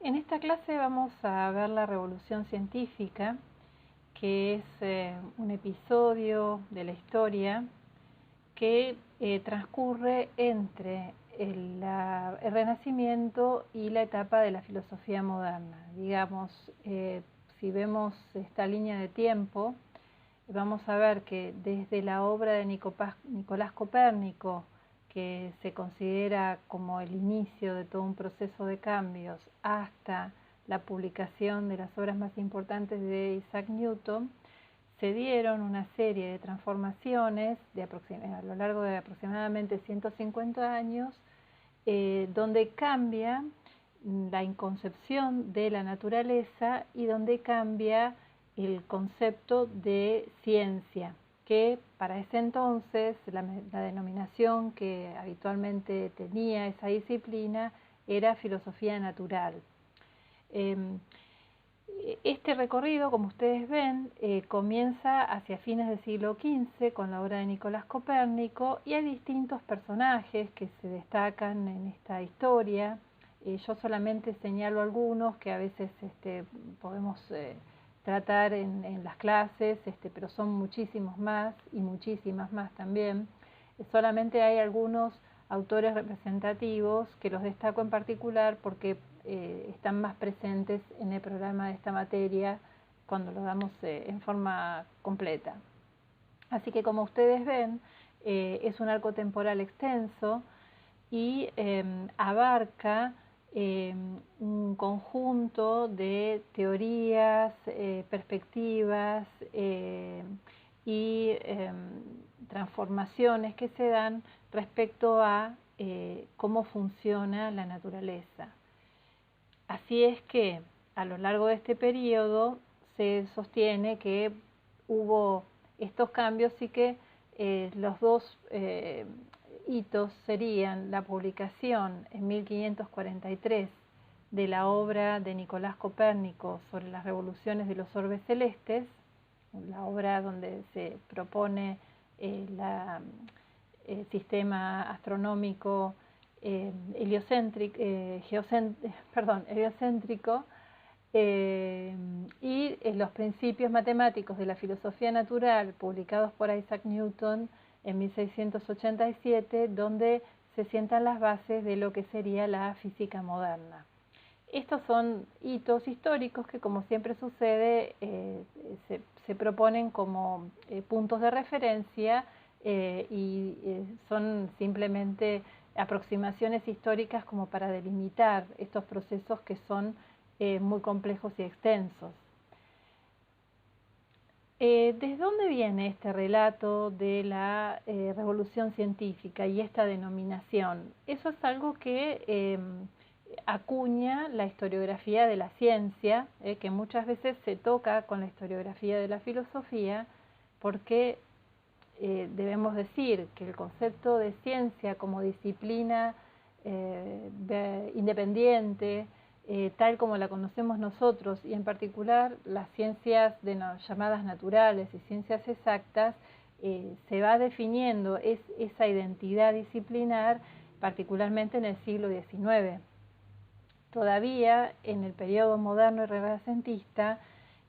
En esta clase vamos a ver la revolución científica, que es un episodio de la historia que transcurre entre el Renacimiento y la etapa de la filosofía moderna. Digamos, si vemos esta línea de tiempo, vamos a ver que desde la obra de Nicolás Copérnico, que se considera como el inicio de todo un proceso de cambios, hasta la publicación de las obras más importantes de Isaac Newton, se dieron una serie de transformaciones a lo largo de aproximadamente 150 años, donde cambia la inconcepción de la naturaleza y donde cambia el concepto de ciencia, que para ese entonces la denominación que habitualmente tenía esa disciplina era filosofía natural. Este recorrido, como ustedes ven, comienza hacia fines del siglo XV con la obra de Nicolás Copérnico, y hay distintos personajes que se destacan en esta historia. Yo solamente señalo algunos que a veces podemos tratar en las clases, pero son muchísimos más y muchísimas más también. Solamente hay algunos autores representativos que los destaco en particular porque están más presentes en el programa de esta materia cuando lo damos en forma completa. Así que, como ustedes ven, es un arco temporal extenso y abarca un conjunto de teorías, perspectivas y transformaciones que se dan respecto a cómo funciona la naturaleza. Así es que a lo largo de este periodo se sostiene que hubo estos cambios y que los dos hitos serían la publicación en 1543 de la obra de Nicolás Copérnico sobre las revoluciones de los orbes celestes, la obra donde se propone el sistema astronómico heliocéntrico, y los principios matemáticos de la filosofía natural, publicados por Isaac Newton en 1687, donde se sientan las bases de lo que sería la física moderna. Estos son hitos históricos que, como siempre sucede, se proponen como puntos de referencia y son simplemente aproximaciones históricas como para delimitar estos procesos que son muy complejos y extensos. ¿Desde dónde viene este relato de la revolución científica y esta denominación? Eso es algo que acuña la historiografía de la ciencia, que muchas veces se toca con la historiografía de la filosofía, porque debemos decir que el concepto de ciencia como disciplina independiente, tal como la conocemos nosotros, y en particular las ciencias llamadas naturales y ciencias exactas, se va definiendo esa identidad disciplinar, particularmente en el siglo XIX. Todavía en el periodo moderno y renacentista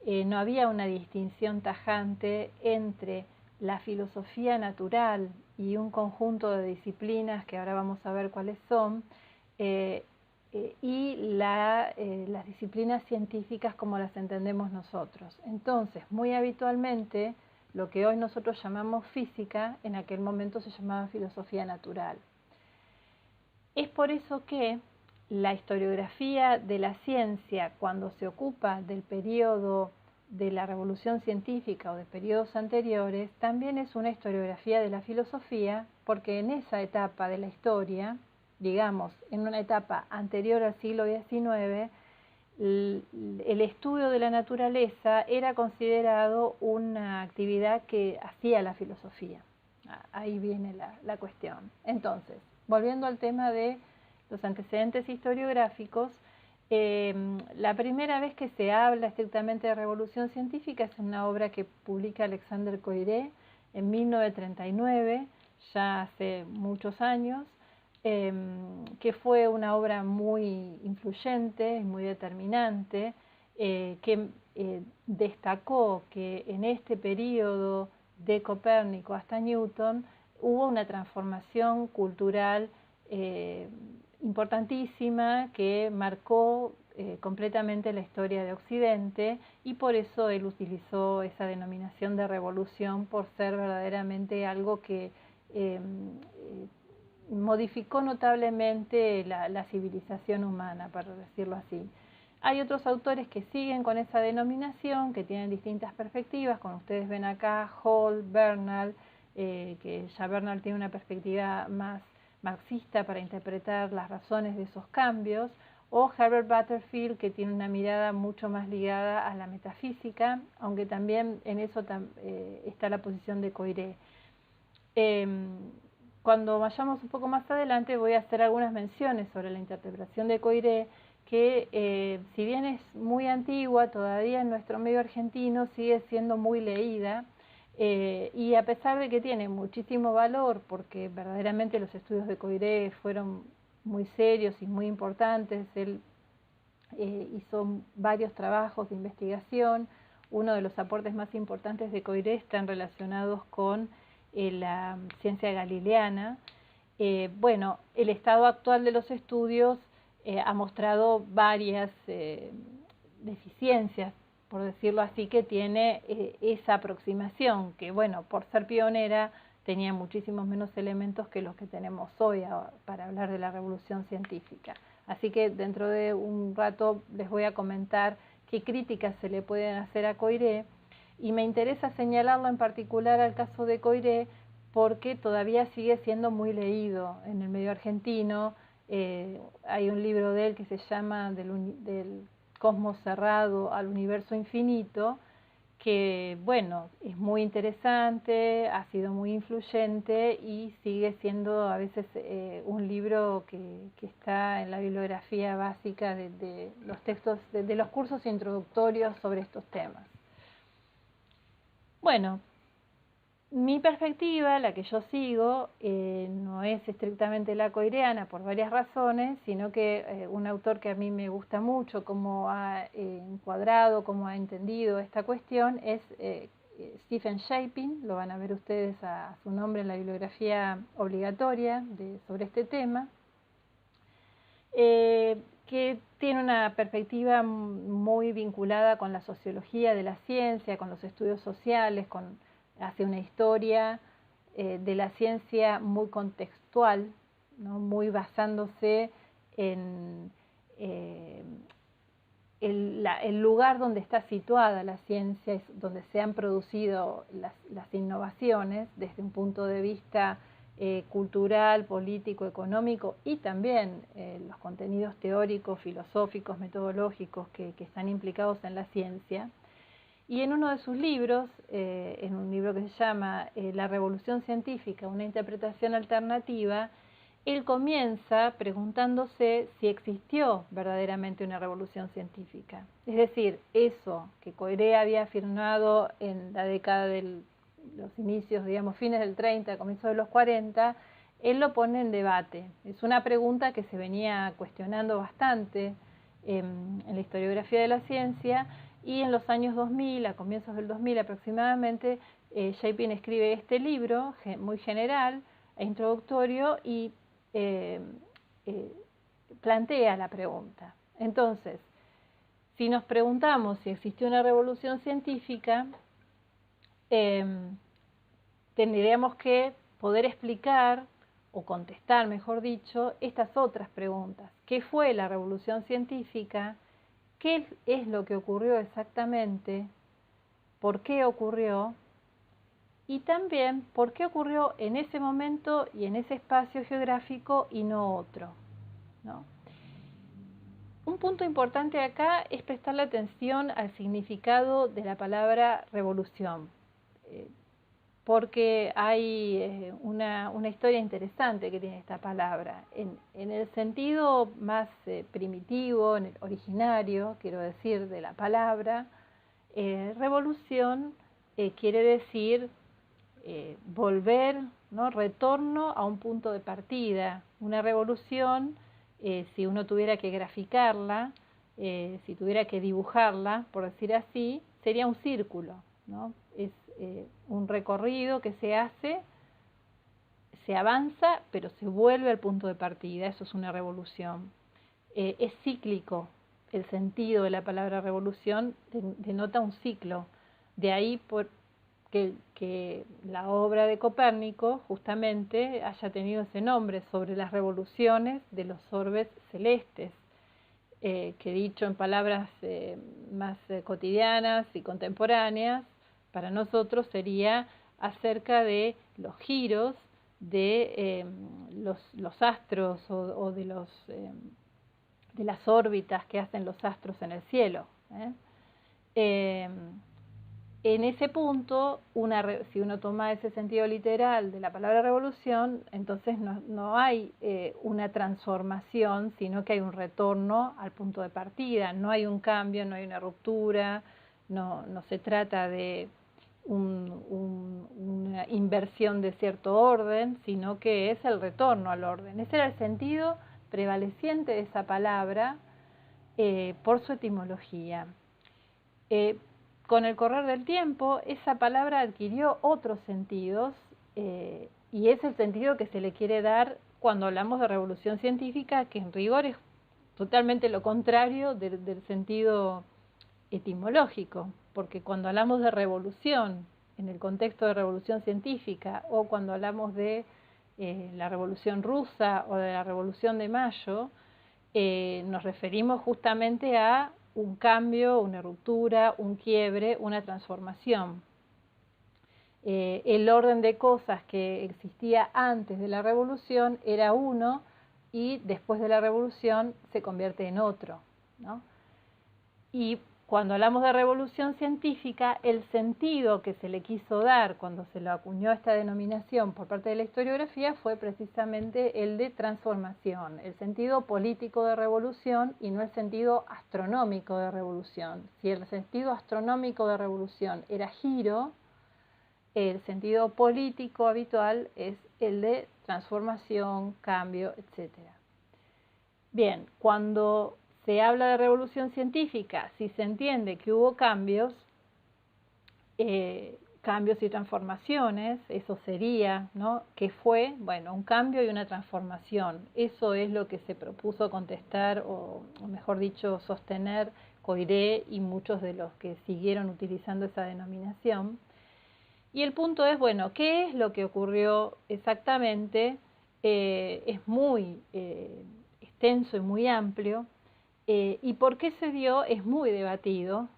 no había una distinción tajante entre la filosofía natural y un conjunto de disciplinas que ahora vamos a ver cuáles son, y las disciplinas científicas como las entendemos nosotros. Entonces, muy habitualmente, lo que hoy nosotros llamamos física, en aquel momento se llamaba filosofía natural. Es por eso que la historiografía de la ciencia, cuando se ocupa del periodo de la revolución científica o de periodos anteriores, también es una historiografía de la filosofía, porque en esa etapa de la historia, digamos, en una etapa anterior al siglo XIX, el estudio de la naturaleza era considerado una actividad que hacía la filosofía. Ahí viene la cuestión. Entonces, volviendo al tema de los antecedentes historiográficos, la primera vez que se habla estrictamente de revolución científica es en una obra que publica Alexandre Coiré en 1939, ya hace muchos años, que fue una obra muy influyente y muy determinante, que destacó que en este periodo de Copérnico hasta Newton hubo una transformación cultural importantísima que marcó completamente la historia de Occidente, y por eso él utilizó esa denominación de revolución, por ser verdaderamente algo que modificó notablemente la civilización humana, para decirlo así. Hay otros autores que siguen con esa denominación, que tienen distintas perspectivas, como ustedes ven acá, Hall, Bernal, que ya Bernal tiene una perspectiva más marxista para interpretar las razones de esos cambios, o Herbert Butterfield, que tiene una mirada mucho más ligada a la metafísica, aunque también en eso está la posición de Coiré. Cuando vayamos un poco más adelante voy a hacer algunas menciones sobre la interpretación de Coiré, que si bien es muy antigua, todavía en nuestro medio argentino sigue siendo muy leída, y a pesar de que tiene muchísimo valor, porque verdaderamente los estudios de Coiré fueron muy serios y muy importantes, él hizo varios trabajos de investigación. Uno de los aportes más importantes de Coiré están relacionados con la ciencia galileana. Bueno, el estado actual de los estudios ha mostrado varias deficiencias, por decirlo así, que tiene esa aproximación, que bueno, por ser pionera tenía muchísimos menos elementos que los que tenemos hoy para hablar de la revolución científica. Así que dentro de un rato les voy a comentar qué críticas se le pueden hacer a Coiré, y me interesa señalarlo en particular al caso de Coiré porque todavía sigue siendo muy leído en el medio argentino. Hay un libro de él que se llama del cosmos cerrado al universo infinito, que bueno, es muy interesante, ha sido muy influyente y sigue siendo a veces un libro que está en la bibliografía básica de los textos, de los cursos introductorios sobre estos temas. Bueno, mi perspectiva, la que yo sigo, no es estrictamente la coireana por varias razones, sino que un autor que a mí me gusta mucho, cómo ha encuadrado, cómo ha entendido esta cuestión, es Stephen Shapin. Lo van a ver ustedes a su nombre en la bibliografía obligatoria sobre este tema, que tiene una perspectiva muy vinculada con la sociología de la ciencia, con los estudios sociales, hace una historia de la ciencia muy contextual, ¿no? Muy basándose en el lugar donde está situada la ciencia, es donde se han producido las innovaciones desde un punto de vista cultural, político, económico, y también los contenidos teóricos, filosóficos, metodológicos que están implicados en la ciencia. Y en uno de sus libros, en un libro que se llama La Revolución Científica, una interpretación alternativa, él comienza preguntándose si existió verdaderamente una revolución científica. Es decir, eso que Coiré había afirmado en la década de los inicios, digamos, fines del 30, comienzos de los 40, él lo pone en debate. Es una pregunta que se venía cuestionando bastante en la historiografía de la ciencia, y en los años 2000, a comienzos del 2000 aproximadamente, Shapin escribe este libro muy general e introductorio y plantea la pregunta. Entonces, si nos preguntamos si existió una revolución científica, tendríamos que poder explicar o contestar, mejor dicho, estas otras preguntas. ¿Qué fue la revolución científica? ¿Qué es lo que ocurrió exactamente? ¿Por qué ocurrió? Y también, ¿por qué ocurrió en ese momento y en ese espacio geográfico y no otro? ¿No? Un punto importante acá es prestarle atención al significado de la palabra revolución, porque hay una historia interesante que tiene esta palabra. En el sentido más primitivo, en el originario, quiero decir, de la palabra, revolución quiere decir volver ¿no? Retorno a un punto de partida. Una revolución, si uno tuviera que graficarla, si tuviera que dibujarla, por decir así, sería un círculo, ¿no? Es un recorrido que se hace, se avanza, pero se vuelve al punto de partida. Eso es una revolución. Es cíclico. El sentido de la palabra revolución denota un ciclo. De ahí que la obra de Copérnico justamente haya tenido ese nombre, sobre las revoluciones de los orbes celestes, que dicho en palabras más cotidianas y contemporáneas, para nosotros sería acerca de los giros de los astros o de las órbitas que hacen los astros en el cielo. En ese punto, si uno toma ese sentido literal de la palabra revolución, entonces no hay una transformación, sino que hay un retorno al punto de partida. No hay un cambio, no hay una ruptura, no se trata de una inversión de cierto orden, sino que es el retorno al orden. Ese era el sentido prevaleciente de esa palabra por su etimología. Con el correr del tiempo, esa palabra adquirió otros sentidos y es el sentido que se le quiere dar cuando hablamos de revolución científica, que en rigor es totalmente lo contrario del sentido etimológico, porque cuando hablamos de revolución en el contexto de revolución científica o cuando hablamos de la revolución rusa o de la revolución de Mayo, nos referimos justamente a un cambio, una ruptura, un quiebre, una transformación. El orden de cosas que existía antes de la revolución era uno y después de la revolución se convierte en otro, ¿no? Y cuando hablamos de revolución científica, el sentido que se le quiso dar cuando se lo acuñó esta denominación por parte de la historiografía fue precisamente el de transformación, el sentido político de revolución y no el sentido astronómico de revolución. Si el sentido astronómico de revolución era giro, el sentido político habitual es el de transformación, cambio, etc. Bien, cuando se habla de revolución científica, si se entiende que hubo cambios y transformaciones, eso sería, ¿no? ¿Qué fue? Bueno, un cambio y una transformación. Eso es lo que se propuso contestar, o mejor dicho, sostener Coiré y muchos de los que siguieron utilizando esa denominación. Y el punto es, bueno, ¿qué es lo que ocurrió exactamente? Es muy extenso y muy amplio. ¿Y por qué se dio? Es muy debatido.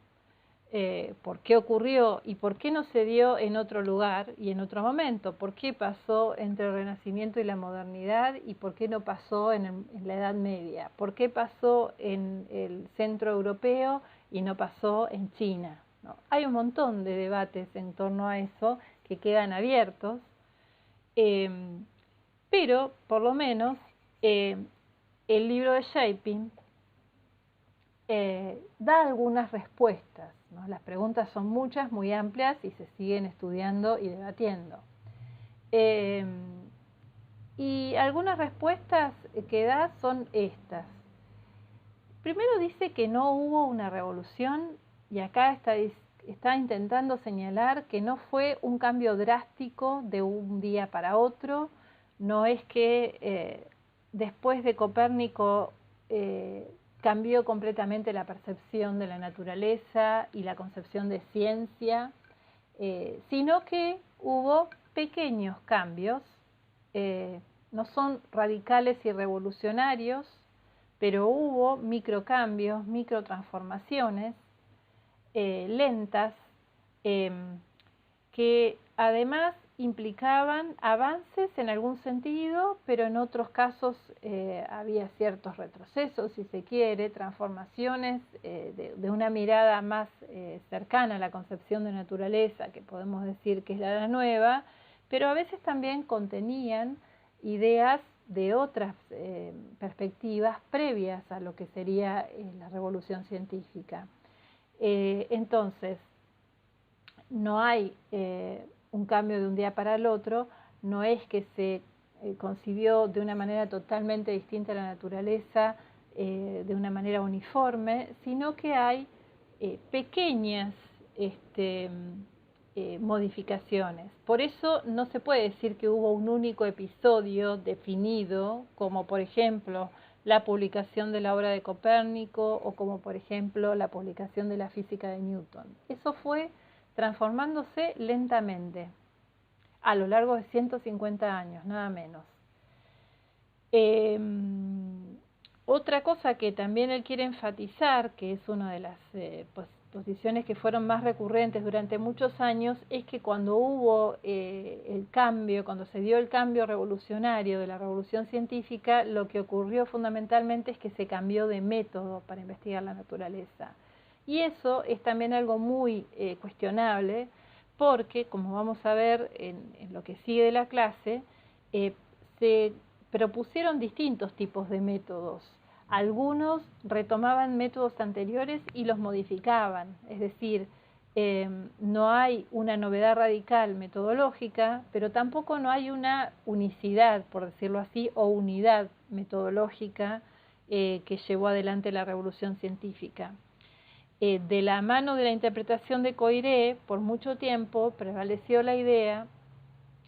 ¿Por qué ocurrió y por qué no se dio en otro lugar y en otro momento? ¿Por qué pasó entre el Renacimiento y la modernidad y por qué no pasó en la Edad Media? ¿Por qué pasó en el centro europeo y no pasó en China? ¿No? Hay un montón de debates en torno a eso que quedan abiertos, pero por lo menos el libro de Shaping da algunas respuestas, ¿no? Las preguntas son muchas, muy amplias y se siguen estudiando y debatiendo. Y algunas respuestas que da son estas. Primero dice que no hubo una revolución y acá está intentando señalar que no fue un cambio drástico de un día para otro, no es que después de Copérnico cambió completamente la percepción de la naturaleza y la concepción de ciencia, sino que hubo pequeños cambios, no son radicales y revolucionarios, pero hubo microcambios, microtransformaciones lentas, que además implicaban avances en algún sentido, pero en otros casos había ciertos retrocesos, si se quiere, transformaciones de una mirada más cercana a la concepción de naturaleza, que podemos decir que es la nueva, pero a veces también contenían ideas de otras perspectivas previas a lo que sería la revolución científica. Entonces, no hay un cambio de un día para el otro, no es que se concibió de una manera totalmente distinta a la naturaleza, de una manera uniforme, sino que hay pequeñas modificaciones. Por eso no se puede decir que hubo un único episodio definido, como por ejemplo la publicación de la obra de Copérnico o como por ejemplo la publicación de la física de Newton. Eso fue transformándose lentamente a lo largo de 150 años, nada menos. Otra cosa que también él quiere enfatizar, que es una de las posiciones que fueron más recurrentes durante muchos años, es que cuando hubo el cambio, cuando se dio el cambio revolucionario de la revolución científica, lo que ocurrió fundamentalmente es que se cambió de método para investigar la naturaleza. Y eso es también algo muy cuestionable, porque, como vamos a ver en lo que sigue de la clase, se propusieron distintos tipos de métodos. Algunos retomaban métodos anteriores y los modificaban, es decir, no hay una novedad radical metodológica, pero tampoco no hay una unicidad, por decirlo así, o unidad metodológica que llevó adelante la revolución científica. De la mano de la interpretación de Coiré, por mucho tiempo prevaleció la idea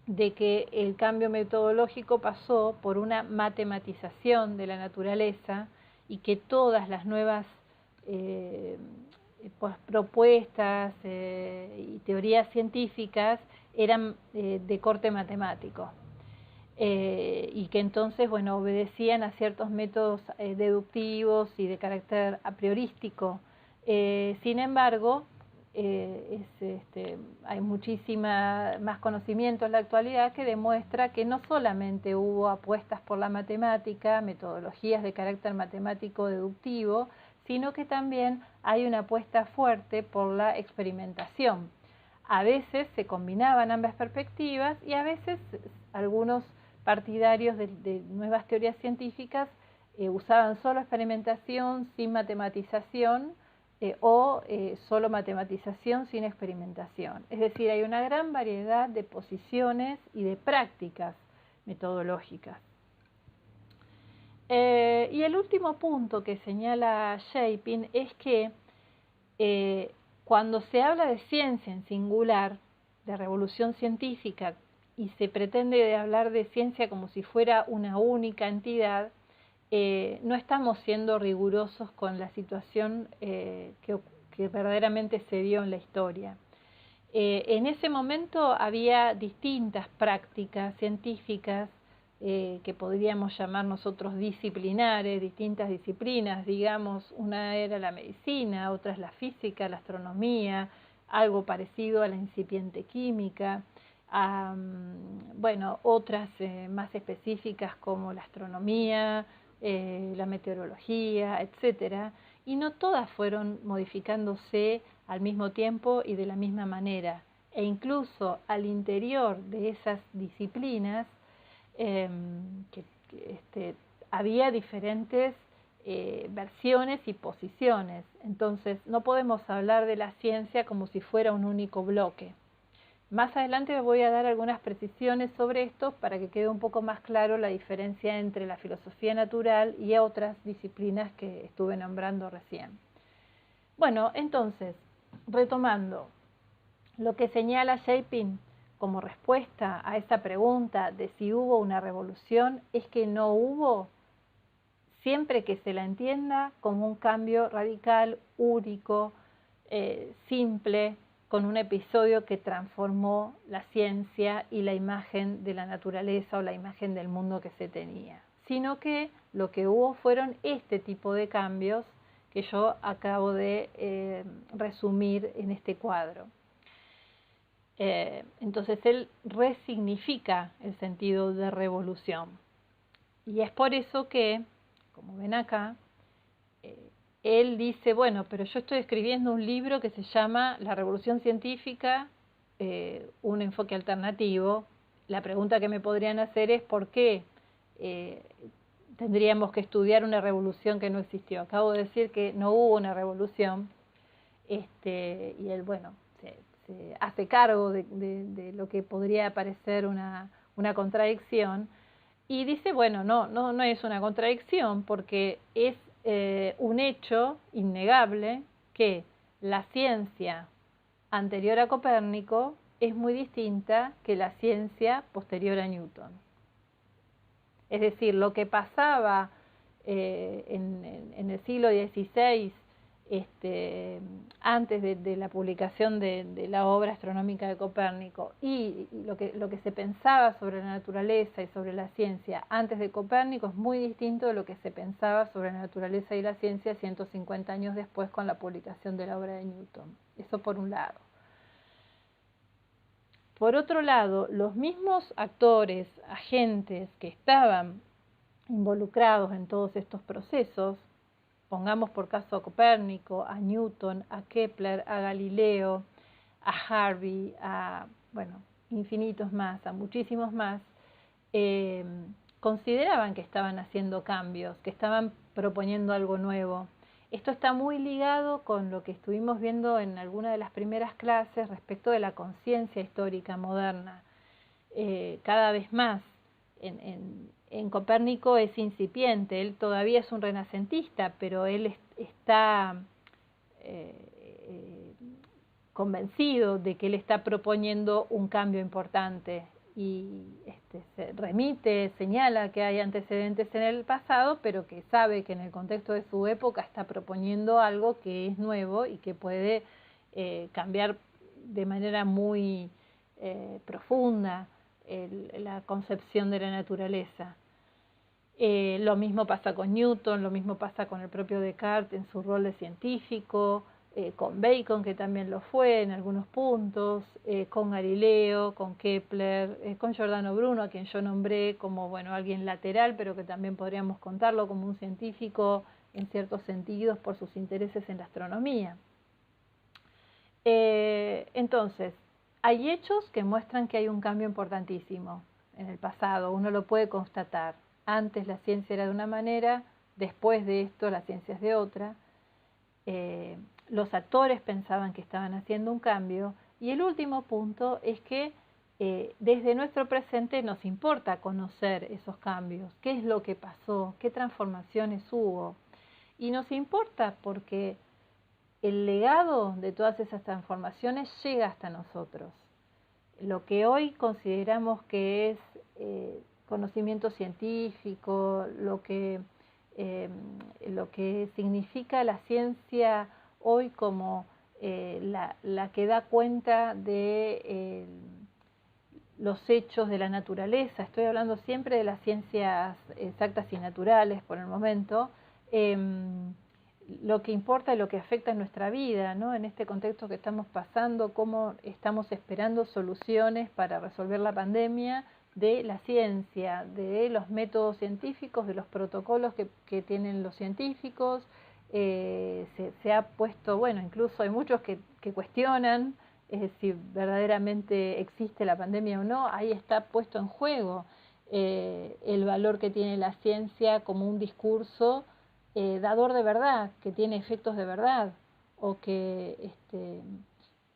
de que el cambio metodológico pasó por una matematización de la naturaleza y que todas las nuevas propuestas y teorías científicas eran de corte matemático. Y que entonces, bueno, obedecían a ciertos métodos deductivos y de carácter a priorístico. Sin embargo, hay muchísima más conocimiento en la actualidad que demuestra que no solamente hubo apuestas por la matemática, metodologías de carácter matemático deductivo, sino que también hay una apuesta fuerte por la experimentación. A veces se combinaban ambas perspectivas y a veces algunos partidarios de nuevas teorías científicas usaban solo experimentación sin matematización, o solo matematización sin experimentación. Es decir, hay una gran variedad de posiciones y de prácticas metodológicas. Y el último punto que señala Shapin es que cuando se habla de ciencia en singular, de revolución científica, y se pretende hablar de ciencia como si fuera una única entidad, no estamos siendo rigurosos con la situación que verdaderamente se dio en la historia. En ese momento había distintas prácticas científicas que podríamos llamar nosotros disciplinares, distintas disciplinas, digamos, una era la medicina, otra es la física, la astronomía, algo parecido a la incipiente química, bueno, otras más específicas como la astronomía, la meteorología, etcétera, y no todas fueron modificándose al mismo tiempo y de la misma manera, e incluso al interior de esas disciplinas había diferentes versiones y posiciones. Entonces no podemos hablar de la ciencia como si fuera un único bloque. Más adelante les voy a dar algunas precisiones sobre esto para que quede un poco más claro la diferencia entre la filosofía natural y otras disciplinas que estuve nombrando recién. Bueno, entonces, retomando, lo que señala Shapin como respuesta a esa pregunta de si hubo una revolución es que no hubo, siempre que se la entienda como un cambio radical, único, simple, con un episodio que transformó la ciencia y la imagen de la naturaleza o la imagen del mundo que se tenía, sino que lo que hubo fueron este tipo de cambios que yo acabo de resumir en este cuadro. Entonces él resignifica el sentido de revolución y es por eso que, como ven acá, él dice, bueno, pero yo estoy escribiendo un libro que se llama La Revolución Científica, un enfoque alternativo. La pregunta que me podrían hacer es ¿por qué tendríamos que estudiar una revolución que no existió? Acabo de decir que no hubo una revolución, y él, bueno, se hace cargo de lo que podría parecer una una contradicción, y dice, bueno, no es una contradicción porque es un hecho innegable que la ciencia anterior a Copérnico es muy distinta que la ciencia posterior a Newton. Es decir, lo que pasaba en el siglo XVI, antes de la publicación de la obra astronómica de Copérnico, y lo que se pensaba sobre la naturaleza y sobre la ciencia antes de Copérnico es muy distinto de lo que se pensaba sobre la naturaleza y la ciencia 150 años después con la publicación de la obra de Newton. Eso por un lado. Por otro lado, los mismos actores, agentes que estaban involucrados en todos estos procesos, pongamos por caso a Copérnico, a Newton, a Kepler, a Galileo, a Harvey, a, bueno, infinitos más, a muchísimos más, consideraban que estaban haciendo cambios, que estaban proponiendo algo nuevo. Esto está muy ligado con lo que estuvimos viendo en alguna de las primeras clases respecto de la conciencia histórica moderna. Cada vez más, en Copérnico es incipiente, él todavía es un renacentista, pero él está convencido de que él está proponiendo un cambio importante y se remite, señala que hay antecedentes en el pasado, pero que sabe que en el contexto de su época está proponiendo algo que es nuevo y que puede cambiar de manera muy profunda la concepción de la naturaleza. Lo mismo pasa con Newton, lo mismo pasa con el propio Descartes en su rol de científico, con Bacon, que también lo fue en algunos puntos, con Galileo, con Kepler, con Giordano Bruno, a quien yo nombré como, bueno, alguien lateral, pero que también podríamos contarlo como un científico en ciertos sentidos por sus intereses en la astronomía. Entonces, hay hechos que muestran que hay un cambio importantísimo en el pasado, uno lo puede constatar. Antes la ciencia era de una manera, después de esto la ciencia es de otra. Los actores pensaban que estaban haciendo un cambio. Y el último punto es que desde nuestro presente nos importa conocer esos cambios, qué es lo que pasó, qué transformaciones hubo. Y nos importa porque el legado de todas esas transformaciones llega hasta nosotros. Lo que hoy consideramos que es conocimiento científico, lo que significa la ciencia hoy como la que da cuenta de los hechos de la naturaleza. Estoy hablando siempre de las ciencias exactas y naturales por el momento. Lo que importa y lo que afecta en nuestra vida, ¿no? En este contexto que estamos pasando, cómo estamos esperando soluciones para resolver la pandemia, de la ciencia, de los métodos científicos, de los protocolos que tienen los científicos. Se ha puesto, bueno, incluso hay muchos que cuestionan si verdaderamente existe la pandemia o no. Ahí está puesto en juego el valor que tiene la ciencia como un discurso dador de verdad, que tiene efectos de verdad, o que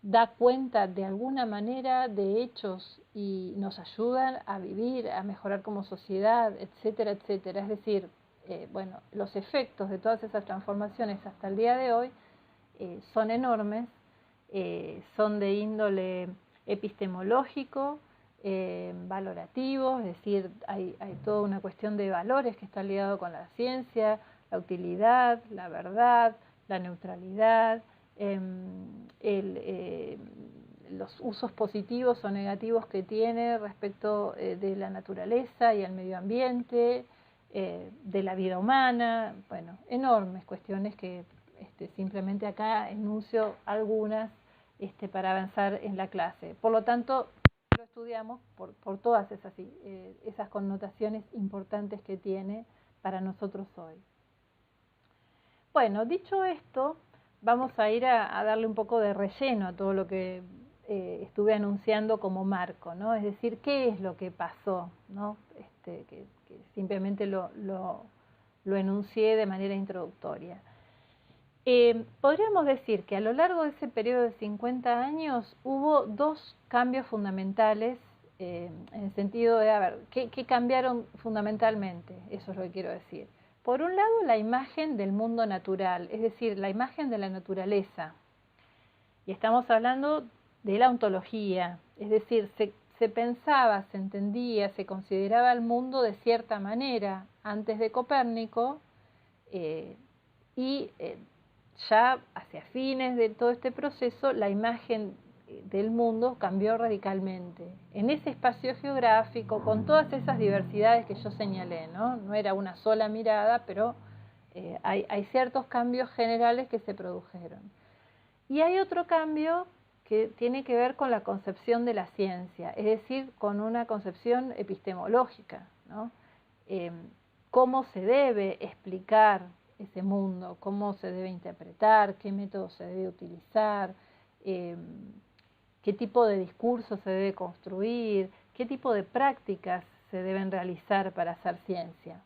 da cuenta de alguna manera de hechos y nos ayudan a vivir, a mejorar como sociedad, etcétera, etcétera. Es decir, bueno, los efectos de todas esas transformaciones hasta el día de hoy son enormes, son de índole epistemológico, valorativo, es decir, hay toda una cuestión de valores que está ligado con la ciencia, la utilidad, la verdad, la neutralidad, los usos positivos o negativos que tiene respecto de la naturaleza y el medio ambiente, de la vida humana, bueno, enormes cuestiones que simplemente acá enuncio algunas para avanzar en la clase. Por lo tanto, lo estudiamos por todas esas connotaciones importantes que tiene para nosotros hoy. Bueno, dicho esto, vamos a ir a darle un poco de relleno a todo lo que estuve anunciando como marco, ¿no? Es decir, ¿qué es lo que pasó? ¿No? Que simplemente lo enuncié de manera introductoria. Podríamos decir que a lo largo de ese periodo de 50 años hubo dos cambios fundamentales en el sentido de, a ver, ¿qué cambiaron fundamentalmente? Eso es lo que quiero decir. Por un lado, la imagen del mundo natural, es decir, la imagen de la naturaleza. Y estamos hablando de la ontología, es decir, se pensaba, se entendía, se consideraba el mundo de cierta manera antes de Copérnico, y ya hacia fines de todo este proceso la imagen del mundo cambió radicalmente. En ese espacio geográfico, con todas esas diversidades que yo señalé, no era una sola mirada, pero hay ciertos cambios generales que se produjeron. Y hay otro cambio que tiene que ver con la concepción de la ciencia, es decir, con una concepción epistemológica, ¿no? Cómo se debe explicar ese mundo, cómo se debe interpretar, qué método se debe utilizar, qué tipo de discurso se debe construir, qué tipo de prácticas se deben realizar para hacer ciencia,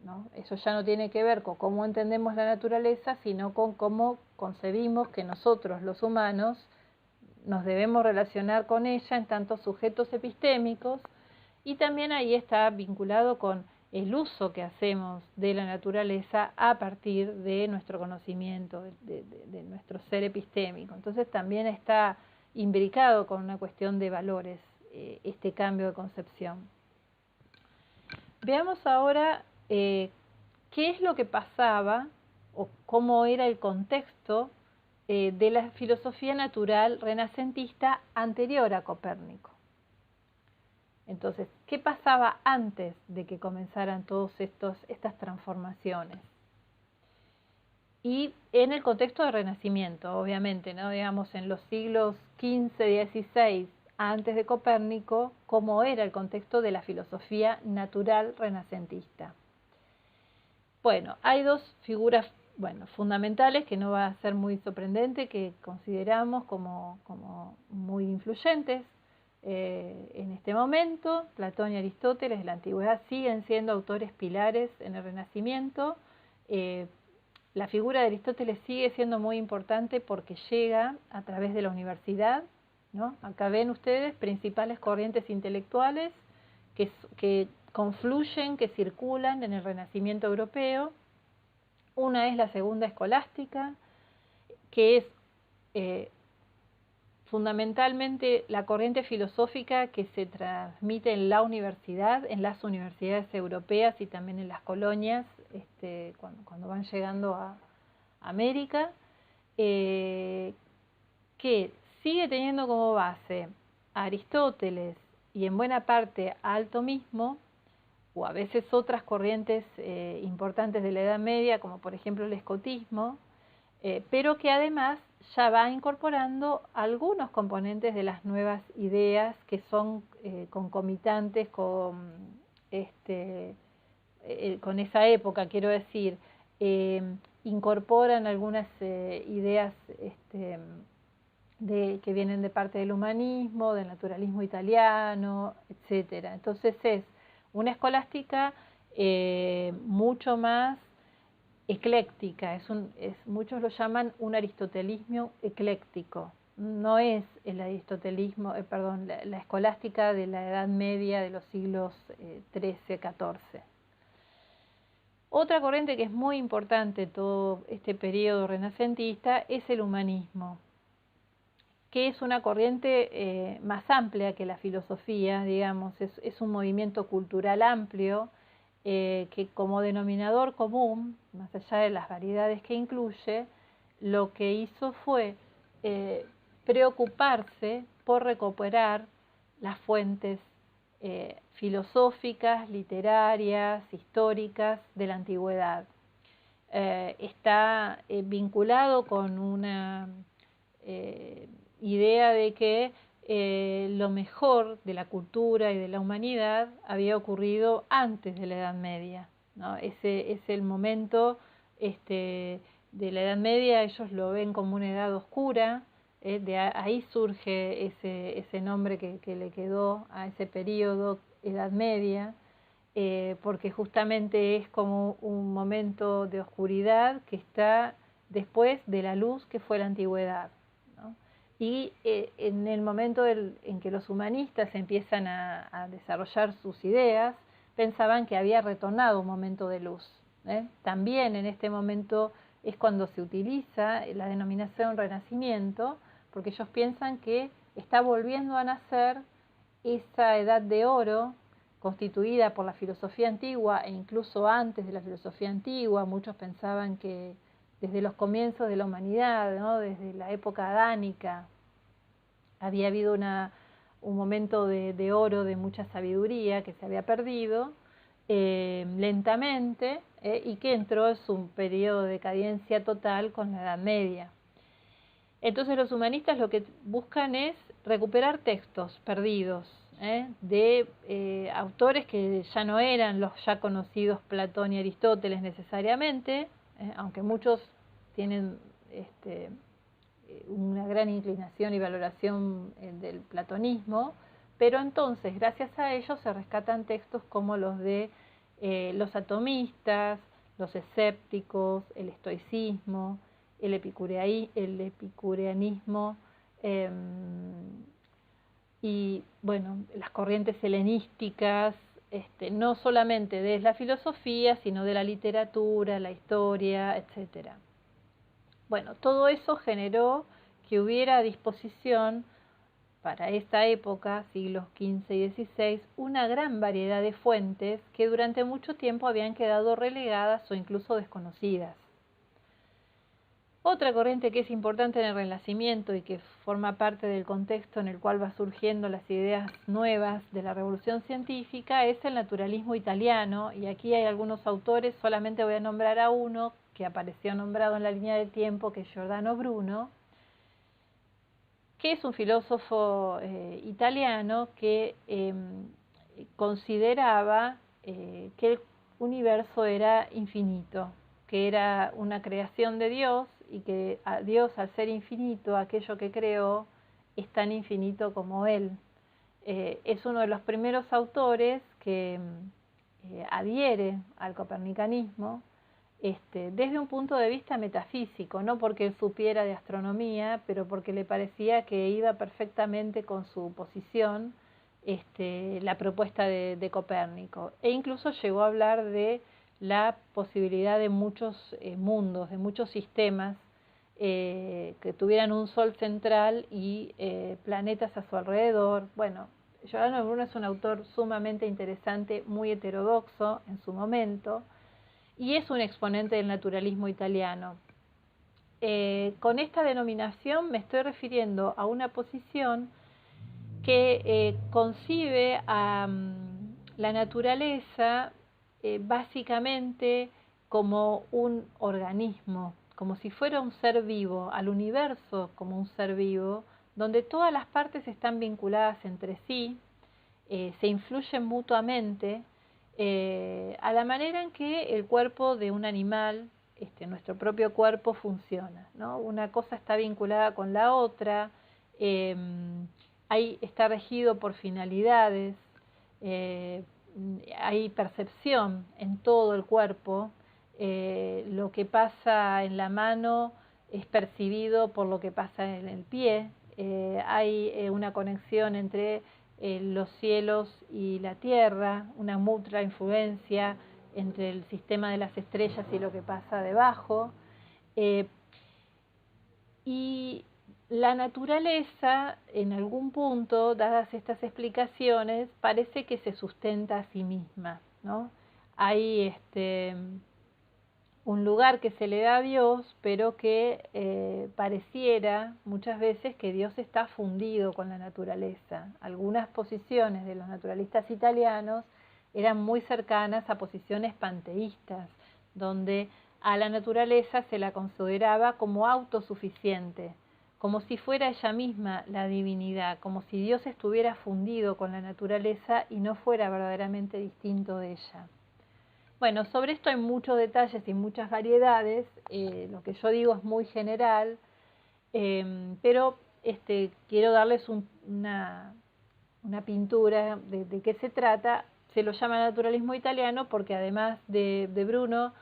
¿no? Eso ya no tiene que ver con cómo entendemos la naturaleza, sino con cómo concebimos que nosotros, los humanos, nos debemos relacionar con ella en tanto sujetos epistémicos, y también ahí está vinculado con el uso que hacemos de la naturaleza a partir de nuestro conocimiento, de nuestro ser epistémico. Entonces también está imbricado con una cuestión de valores, este cambio de concepción. Veamos ahora qué es lo que pasaba o cómo era el contexto de la filosofía natural renacentista anterior a Copérnico. Entonces, ¿qué pasaba antes de que comenzaran todas estas transformaciones? Y en el contexto del Renacimiento, obviamente, ¿no? Digamos, en los siglos XV, XVI, antes de Copérnico, cómo era el contexto de la filosofía natural renacentista. Bueno, hay dos figuras fundamentales que no va a ser muy sorprendente, que consideramos como muy influyentes en este momento. Platón y Aristóteles de la antigüedad siguen siendo autores pilares en el Renacimiento. La figura de Aristóteles sigue siendo muy importante porque llega a través de la universidad, ¿no? Acá ven ustedes principales corrientes intelectuales que confluyen, que circulan en el Renacimiento europeo. Una es la segunda escolástica, que es fundamentalmente la corriente filosófica que se transmite en la universidad, en las universidades europeas y también en las colonias, cuando van llegando a América, que sigue teniendo como base a Aristóteles y en buena parte al tomismo, o a veces otras corrientes importantes de la Edad Media, como por ejemplo el escotismo, pero que además ya va incorporando algunos componentes de las nuevas ideas que son concomitantes con esa época, quiero decir, incorporan algunas ideas que vienen de parte del humanismo, del naturalismo italiano, etcétera. Entonces es una escolástica mucho más ecléctica, muchos lo llaman un aristotelismo ecléctico. No es el aristotelismo, la escolástica de la Edad Media de los siglos XIII, XIV. Otra corriente que es muy importante en todo este periodo renacentista es el humanismo, que es una corriente más amplia que la filosofía, digamos, es un movimiento cultural amplio que como denominador común, más allá de las variedades que incluye, lo que hizo fue preocuparse por recuperar las fuentes filosóficas, literarias, históricas de la antigüedad. Está vinculado con una idea de que lo mejor de la cultura y de la humanidad había ocurrido antes de la Edad Media, ¿no? Ese es el momento de la Edad Media, ellos lo ven como una edad oscura, de ahí surge ese nombre que le quedó a ese periodo, Edad Media, porque justamente es como un momento de oscuridad que está después de la luz que fue la antigüedad, ¿no? Y en el momento en que los humanistas empiezan a desarrollar sus ideas, pensaban que había retornado un momento de luz. También en este momento es cuando se utiliza la denominación Renacimiento, porque ellos piensan que está volviendo a nacer esa edad de oro constituida por la filosofía antigua e incluso antes de la filosofía antigua. Muchos pensaban que desde los comienzos de la humanidad, ¿no? Desde la época adánica, había habido un momento de oro, de mucha sabiduría que se había perdido lentamente y que entró en un periodo de decadencia total con la Edad Media. Entonces los humanistas lo que buscan es recuperar textos perdidos de autores que ya no eran los ya conocidos Platón y Aristóteles necesariamente, aunque muchos tienen una gran inclinación y valoración del platonismo, pero entonces gracias a ellos se rescatan textos como los de los atomistas, los escépticos, el estoicismo, el epicureanismo y bueno, las corrientes helenísticas, no solamente de la filosofía, sino de la literatura, la historia, etcétera. Bueno, todo eso generó que hubiera a disposición para esta época, siglos XV y XVI, una gran variedad de fuentes que durante mucho tiempo habían quedado relegadas o incluso desconocidas. Otra corriente que es importante en el Renacimiento y que forma parte del contexto en el cual va surgiendo las ideas nuevas de la revolución científica es el naturalismo italiano, y aquí hay algunos autores, solamente voy a nombrar a uno que apareció nombrado en la línea del tiempo, que es Giordano Bruno, que es un filósofo italiano que consideraba que el universo era infinito, que era una creación de Dios y que a Dios, al ser infinito, aquello que creó es tan infinito como Él. Es uno de los primeros autores que adhiere al copernicanismo desde un punto de vista metafísico, no porque él supiera de astronomía, pero porque le parecía que iba perfectamente con su posición la propuesta de Copérnico. E incluso llegó a hablar de la posibilidad de muchos mundos, de muchos sistemas que tuvieran un sol central y planetas a su alrededor. Bueno, Giordano Bruno es un autor sumamente interesante, muy heterodoxo en su momento, y es un exponente del naturalismo italiano. Con esta denominación me estoy refiriendo a una posición que concibe a la naturaleza básicamente como un organismo, como si fuera un ser vivo, al universo como un ser vivo, donde todas las partes están vinculadas entre sí, se influyen mutuamente, a la manera en que el cuerpo de un animal, nuestro propio cuerpo, funciona, ¿no? Una cosa está vinculada con la otra, está regido por finalidades, hay percepción en todo el cuerpo, lo que pasa en la mano es percibido por lo que pasa en el pie, hay una conexión entre los cielos y la tierra, una mutua influencia entre el sistema de las estrellas y lo que pasa debajo. Y la naturaleza, en algún punto, dadas estas explicaciones, parece que se sustenta a sí misma, ¿no? Hay un lugar que se le da a Dios, pero que pareciera muchas veces que Dios está fundido con la naturaleza. Algunas posiciones de los naturalistas italianos eran muy cercanas a posiciones panteístas, donde a la naturaleza se la consideraba como autosuficiente, como si fuera ella misma la divinidad, como si Dios estuviera fundido con la naturaleza y no fuera verdaderamente distinto de ella. Bueno, sobre esto hay muchos detalles y muchas variedades, lo que yo digo es muy general, pero quiero darles una pintura de qué se trata. Se lo llama naturalismo italiano porque además de Bruno,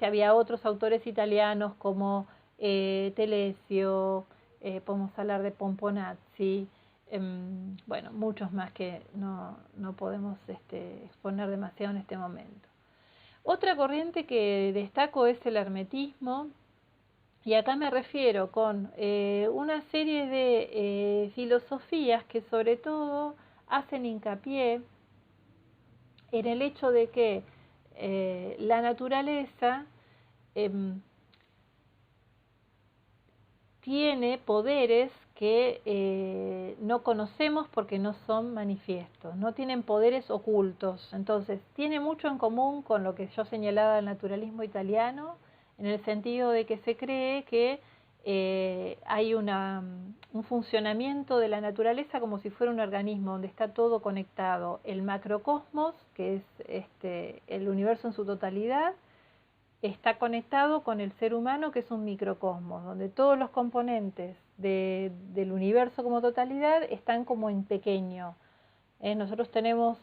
había otros autores italianos como Telesio, podemos hablar de Pomponazzi, bueno, muchos más que no podemos exponer demasiado en este momento. Otra corriente que destaco es el hermetismo, y acá me refiero con una serie de filosofías que sobre todo hacen hincapié en el hecho de que la naturaleza tiene poderes que no conocemos porque no son manifiestos, no tienen poderes ocultos. Entonces, tiene mucho en común con lo que yo señalaba del naturalismo italiano, en el sentido de que se cree que hay un funcionamiento de la naturaleza como si fuera un organismo donde está todo conectado. El macrocosmos, que es el universo en su totalidad, está conectado con el ser humano, que es un microcosmos, donde todos los componentes del universo como totalidad están como en pequeño. Nosotros tenemos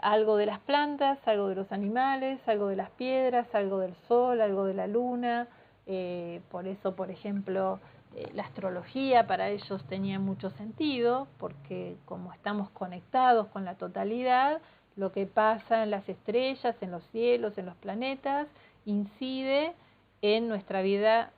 algo de las plantas, algo de los animales, algo de las piedras, algo del sol, algo de la luna. Por eso, por ejemplo, la astrología para ellos tenía mucho sentido, porque como estamos conectados con la totalidad, lo que pasa en las estrellas, en los cielos, en los planetas, incide en nuestra vida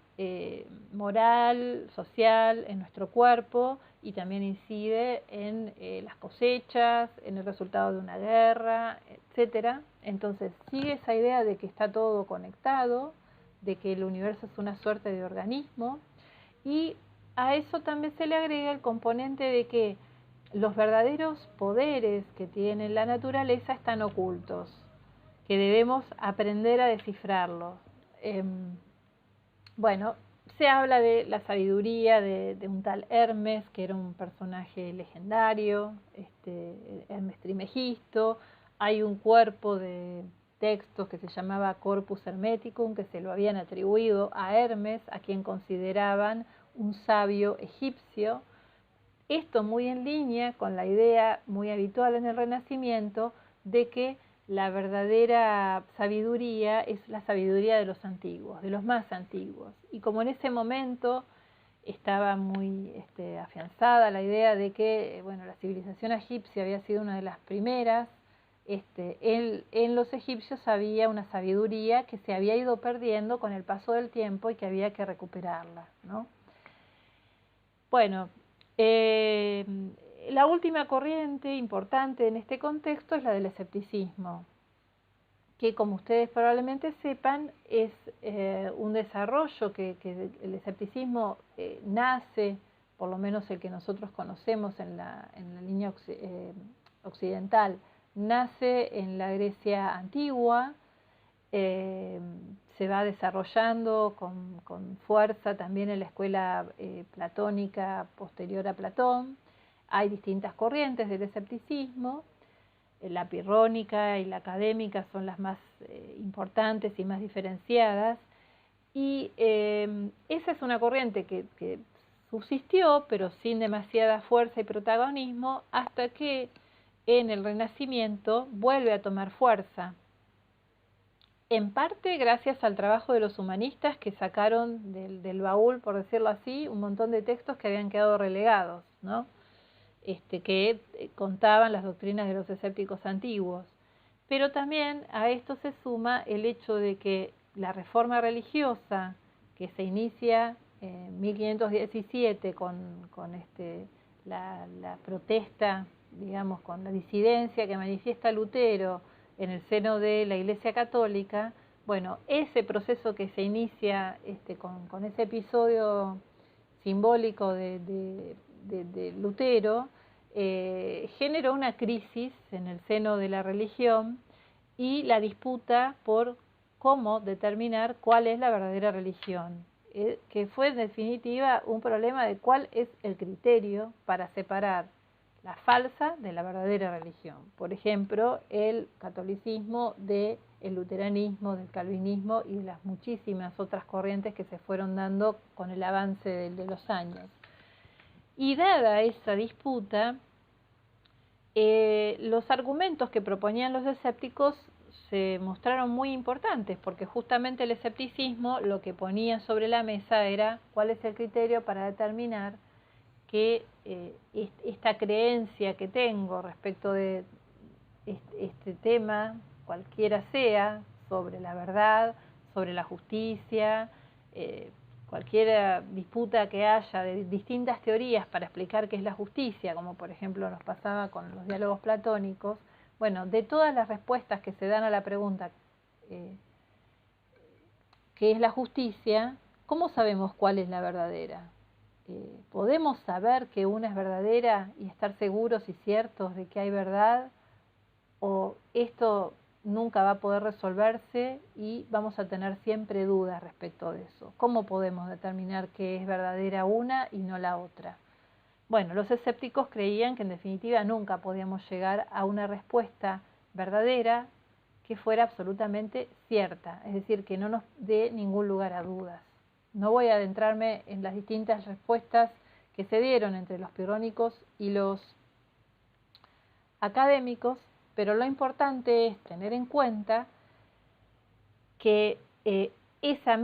moral, social, en nuestro cuerpo, y también incide en las cosechas, en el resultado de una guerra, etcétera. Entonces sigue esa idea de que está todo conectado, de que el universo es una suerte de organismo, y a eso también se le agrega el componente de que los verdaderos poderes que tiene la naturaleza están ocultos, que debemos aprender a descifrarlos. Bueno, se habla de la sabiduría de un tal Hermes, que era un personaje legendario, Hermes Trimegisto. Hay un cuerpo de textos que se llamaba Corpus Hermeticum, que se lo habían atribuido a Hermes, a quien consideraban un sabio egipcio. Esto muy en línea con la idea muy habitual en el Renacimiento de que la verdadera sabiduría es la sabiduría de los antiguos, de los más antiguos. Y como en ese momento estaba muy afianzada la idea de que bueno, la civilización egipcia había sido una de las primeras, en los egipcios había una sabiduría que se había ido perdiendo con el paso del tiempo y que había que recuperarla, ¿no? Bueno, la última corriente importante en este contexto es la del escepticismo, que como ustedes probablemente sepan es un desarrollo que el escepticismo nace, por lo menos el que nosotros conocemos en la línea occidental, nace en la Grecia antigua, se va desarrollando con fuerza también en la escuela platónica posterior a Platón. Hay distintas corrientes del escepticismo. La pirrónica y la académica son las más importantes y más diferenciadas, y esa es una corriente que subsistió, pero sin demasiada fuerza y protagonismo, hasta que en el Renacimiento vuelve a tomar fuerza, en parte gracias al trabajo de los humanistas, que sacaron del baúl, por decirlo así, un montón de textos que habían quedado relegados, ¿no? Que contaban las doctrinas de los escépticos antiguos. Pero también a esto se suma el hecho de que la reforma religiosa, que se inicia en 1517 con la protesta, digamos, con la disidencia que manifiesta Lutero en el seno de la Iglesia Católica, bueno, ese proceso que se inicia con ese episodio simbólico de Lutero, generó una crisis en el seno de la religión y la disputa por cómo determinar cuál es la verdadera religión, que fue en definitiva un problema de cuál es el criterio para separar la falsa de la verdadera religión. Por ejemplo, el catolicismo del luteranismo, del calvinismo y de las muchísimas otras corrientes que se fueron dando con el avance de los años. Y dada esa disputa, los argumentos que proponían los escépticos se mostraron muy importantes, porque justamente el escepticismo lo que ponía sobre la mesa era cuál es el criterio para determinar que esta creencia que tengo respecto de este tema, cualquiera sea, sobre la verdad, sobre la justicia, cualquier disputa que haya de distintas teorías para explicar qué es la justicia, como por ejemplo nos pasaba con los diálogos platónicos. Bueno, de todas las respuestas que se dan a la pregunta ¿qué es la justicia?, ¿cómo sabemos cuál es la verdadera? ¿Podemos saber que una es verdadera y estar seguros y ciertos de que hay verdad? ¿O esto nunca va a poder resolverse y vamos a tener siempre dudas respecto de eso? ¿Cómo podemos determinar qué es verdadera una y no la otra? Bueno, los escépticos creían que en definitiva nunca podíamos llegar a una respuesta verdadera que fuera absolutamente cierta, es decir, que no nos dé ningún lugar a dudas. No voy a adentrarme en las distintas respuestas que se dieron entre los pirrónicos y los académicos, pero lo importante es tener en cuenta que ese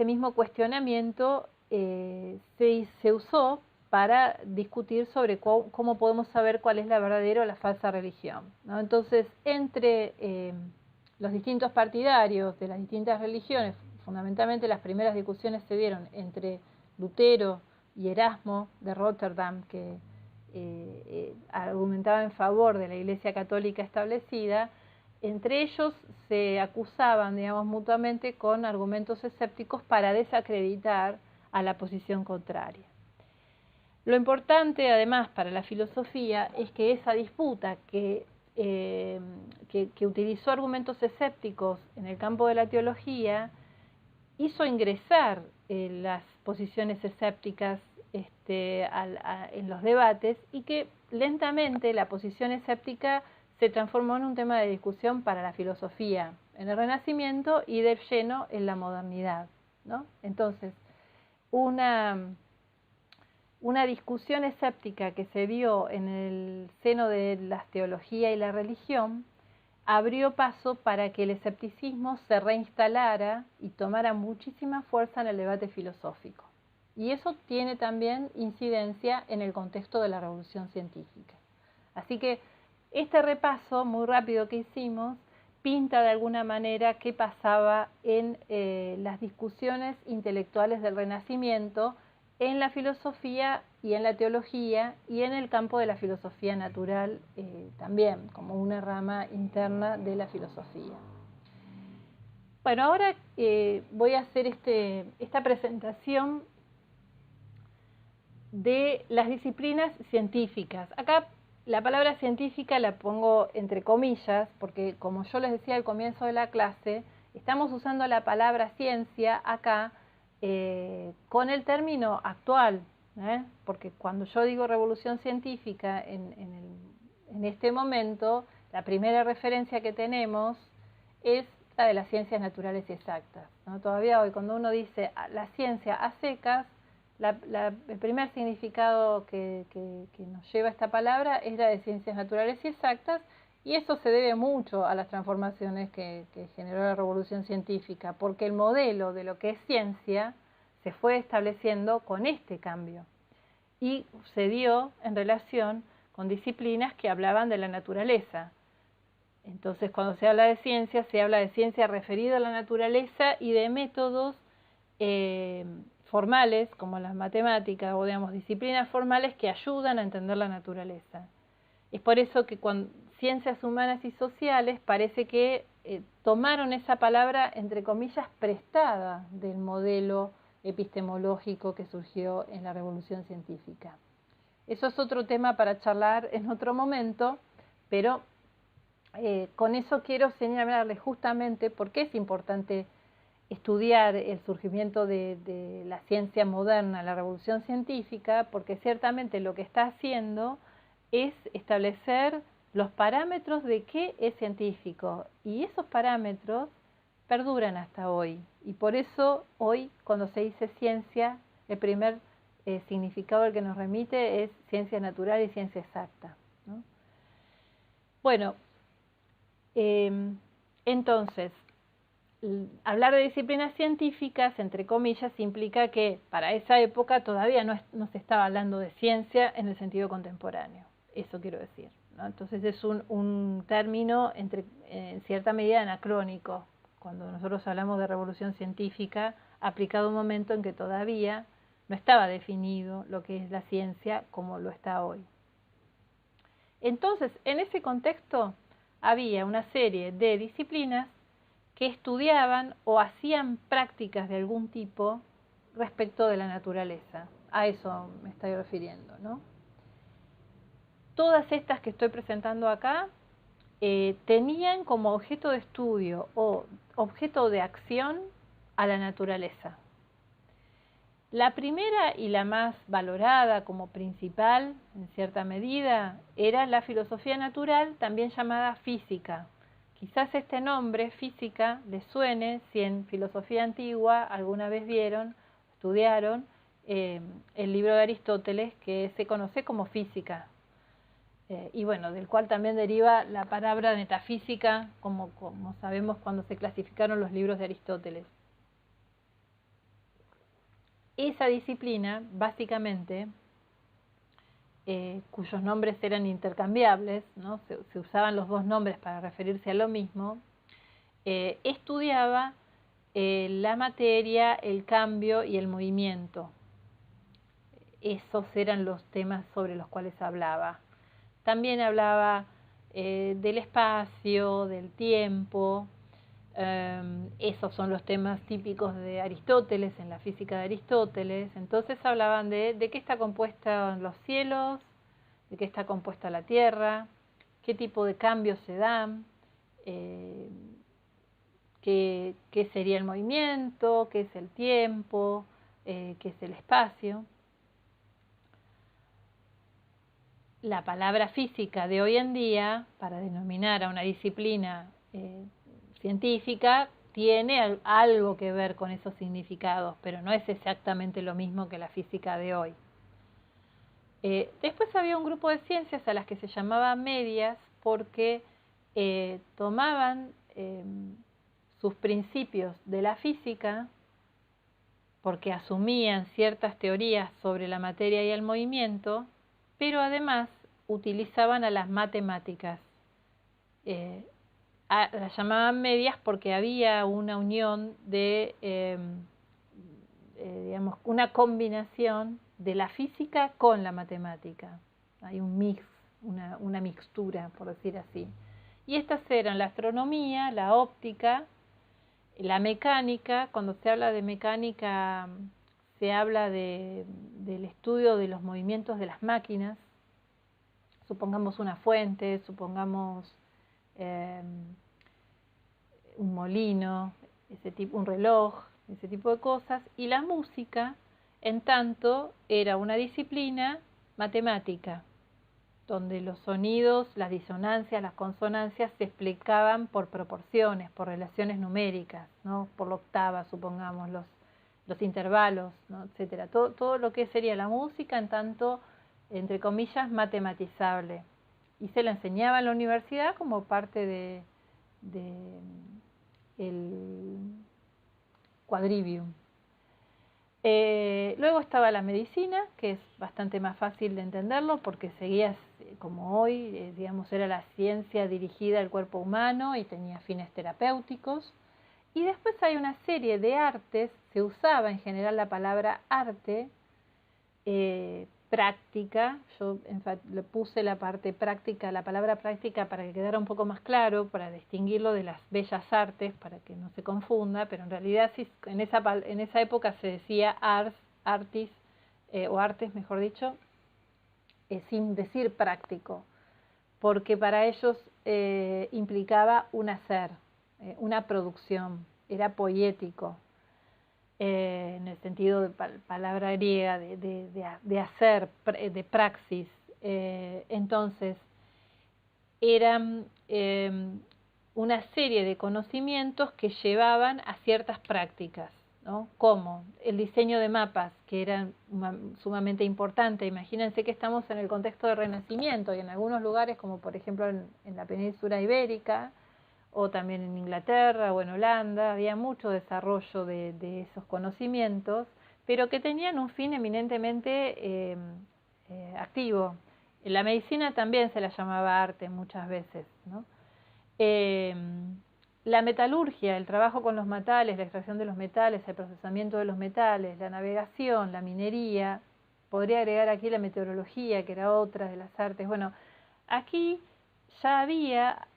mismo cuestionamiento se usó para discutir sobre cómo podemos saber cuál es la verdadera o la falsa religión, ¿no? Entonces, entre los distintos partidarios de las distintas religiones, fundamentalmente las primeras discusiones se dieron entre Lutero y Erasmo de Rotterdam, que argumentaba en favor de la Iglesia Católica establecida. Entre ellos se acusaban, digamos, mutuamente con argumentos escépticos para desacreditar a la posición contraria. Lo importante, además, para la filosofía es que esa disputa que utilizó argumentos escépticos en el campo de la teología hizo ingresar las posiciones escépticas en los debates, y que lentamente la posición escéptica se transformó en un tema de discusión para la filosofía en el Renacimiento y de lleno en la modernidad, ¿no? Entonces, una discusión escéptica que se dio en el seno de la teología y la religión abrió paso para que el escepticismo se reinstalara y tomara muchísima fuerza en el debate filosófico. Y eso tiene también incidencia en el contexto de la revolución científica. Así que este repaso muy rápido que hicimos pinta de alguna manera qué pasaba en las discusiones intelectuales del Renacimiento, en la filosofía y en la teología, y en el campo de la filosofía natural también, como una rama interna de la filosofía. Bueno, ahora voy a hacer esta presentación de las disciplinas científicas. Acá la palabra científica la pongo entre comillas, porque como yo les decía al comienzo de la clase, estamos usando la palabra ciencia acá con el término actual, porque cuando yo digo revolución científica en este momento, la primera referencia que tenemos es la de las ciencias naturales y exactas, ¿no? Todavía hoy, cuando uno dice la ciencia a secas, el primer significado que nos lleva esta palabra es la de ciencias naturales y exactas, y eso se debe mucho a las transformaciones que generó la revolución científica, porque el modelo de lo que es ciencia se fue estableciendo con este cambio y se dio en relación con disciplinas que hablaban de la naturaleza. Entonces, cuando se habla de ciencia, se habla de ciencia referida a la naturaleza y de métodos formales, como las matemáticas, o digamos disciplinas formales que ayudan a entender la naturaleza. Es por eso que cuando ciencias humanas y sociales parece que tomaron esa palabra, entre comillas, prestada del modelo epistemológico que surgió en la revolución científica. Eso es otro tema para charlar en otro momento, pero con eso quiero señalarles justamente por qué es importante estudiar el surgimiento de la ciencia moderna, la revolución científica, porque ciertamente lo que está haciendo es establecer los parámetros de qué es científico, y esos parámetros perduran hasta hoy, y por eso hoy cuando se dice ciencia, el primer significado al que nos remite es ciencia natural y ciencia exacta, ¿no? Bueno, Entonces, hablar de disciplinas científicas, entre comillas, implica que para esa época todavía no se estaba hablando de ciencia en el sentido contemporáneo. Eso quiero decir, ¿no? Entonces es un término en cierta medida anacrónico, cuando nosotros hablamos de revolución científica, aplicado a un momento en que todavía no estaba definido lo que es la ciencia como lo está hoy. Entonces, en ese contexto había una serie de disciplinas que estudiaban o hacían prácticas de algún tipo respecto de la naturaleza. A eso me estoy refiriendo, ¿no? Todas estas que estoy presentando acá tenían como objeto de estudio o objeto de acción a la naturaleza. La primera y la más valorada como principal, en cierta medida, era la filosofía natural, también llamada física. Quizás este nombre, física, les suene si en filosofía antigua alguna vez vieron, estudiaron el libro de Aristóteles que se conoce como física. Y bueno, del cual también deriva la palabra metafísica, como sabemos cuando se clasificaron los libros de Aristóteles. Esa disciplina, básicamente, cuyos nombres eran intercambiables, ¿no? Se usaban los dos nombres para referirse a lo mismo, estudiaba la materia, el cambio y el movimiento. Esos eran los temas sobre los cuales hablaba. También hablaba del espacio, del tiempo. Esos son los temas típicos de Aristóteles, en la física de Aristóteles. Entonces hablaban de qué está compuesta los cielos, de qué está compuesta la tierra, qué tipo de cambios se dan, qué sería el movimiento, qué es el tiempo, qué es el espacio. La palabra física de hoy en día, para denominar a una disciplina científica, tiene algo que ver con esos significados, pero no es exactamente lo mismo que la física de hoy. Después había un grupo de ciencias a las que se llamaba medias porque tomaban sus principios de la física, porque asumían ciertas teorías sobre la materia y el movimiento, pero además utilizaban a las matemáticas. Las llamaban medias porque había una unión de, digamos, una combinación de la física con la matemática. Hay un mix, una mixtura, por decir así. Y estas eran la astronomía, la óptica, la mecánica. Cuando se habla de mecánica, se habla del estudio de los movimientos de las máquinas. Supongamos una fuente, supongamos un molino, un reloj, ese tipo de cosas. Y la música, en tanto, era una disciplina matemática, donde los sonidos, las disonancias, las consonancias se explicaban por proporciones, por relaciones numéricas, ¿no? Por la octava, supongamos, los intervalos, ¿no? Etcétera. Todo lo que sería la música, en tanto, entre comillas, matematizable. Y se la enseñaba en la universidad como parte de el quadrivium. Luego estaba la medicina, que es bastante más fácil de entenderlo porque seguía, como hoy, digamos, era la ciencia dirigida al cuerpo humano y tenía fines terapéuticos. Y después hay una serie de artes, se usaba en general la palabra arte, práctica. Yo le puse la parte práctica, la palabra práctica para que quedara un poco más claro, para distinguirlo de las bellas artes, para que no se confunda, pero en realidad sí, en esa época se decía ars, artis, o artes mejor dicho, sin decir práctico, porque para ellos implicaba un hacer, una producción, era poético. En el sentido de palabra griega, de hacer, de praxis. Entonces, eran una serie de conocimientos que llevaban a ciertas prácticas, ¿no? Como el diseño de mapas, que era sumamente importante. Imagínense que estamos en el contexto del Renacimiento y en algunos lugares, como por ejemplo en la península ibérica, o también en Inglaterra o en Holanda, había mucho desarrollo de esos conocimientos, pero que tenían un fin eminentemente activo. La medicina también se la llamaba arte muchas veces, ¿no? La metalurgia, el trabajo con los metales, la extracción de los metales, el procesamiento de los metales, la navegación, la minería, podría agregar aquí la meteorología, que era otra de las artes. Bueno, aquí ya había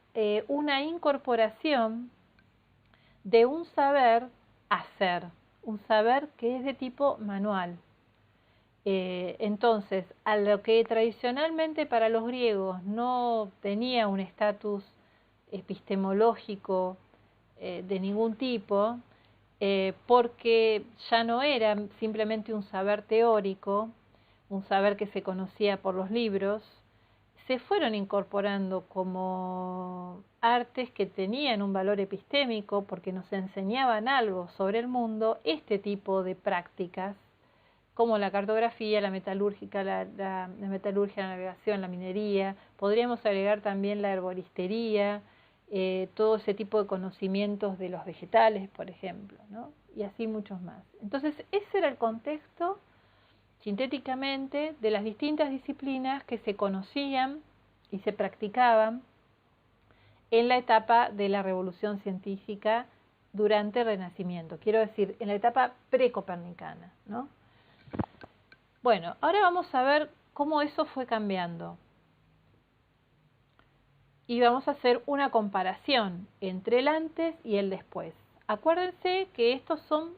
una incorporación de un saber hacer, un saber que es de tipo manual. Entonces, a lo que tradicionalmente para los griegos no tenía un estatus epistemológico de ningún tipo, porque ya no era simplemente un saber teórico, un saber que se conocía por los libros, se fueron incorporando como artes que tenían un valor epistémico porque nos enseñaban algo sobre el mundo, este tipo de prácticas como la cartografía, la metalúrgica, la metalurgia, la navegación, la minería. Podríamos agregar también la herboristería, todo ese tipo de conocimientos de los vegetales, por ejemplo, ¿no? Y así muchos más. Entonces, ese era el contexto, sintéticamente, de las distintas disciplinas que se conocían y se practicaban en la etapa de la revolución científica durante el Renacimiento. Quiero decir, en la etapa precopernicana, ¿no? Bueno, ahora vamos a ver cómo eso fue cambiando. Y vamos a hacer una comparación entre el antes y el después. Acuérdense que estos son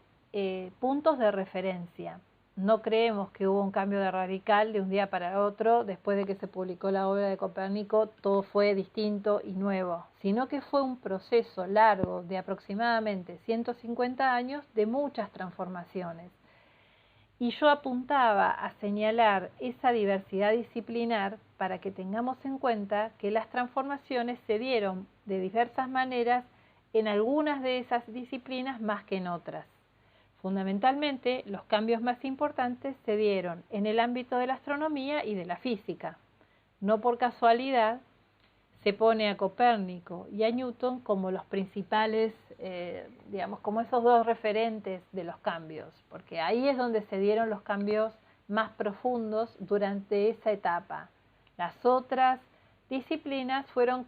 puntos de referencia. No creemos que hubo un cambio de radical de un día para otro, después de que se publicó la obra de Copérnico, todo fue distinto y nuevo, sino que fue un proceso largo de aproximadamente 150 años de muchas transformaciones. Y yo apuntaba a señalar esa diversidad disciplinar para que tengamos en cuenta que las transformaciones se dieron de diversas maneras en algunas de esas disciplinas más que en otras. Fundamentalmente, los cambios más importantes se dieron en el ámbito de la astronomía y de la física. No por casualidad se pone a Copérnico y a Newton como los principales, digamos, como esos dos referentes de los cambios, porque ahí es donde se dieron los cambios más profundos durante esa etapa. Las otras disciplinas fueron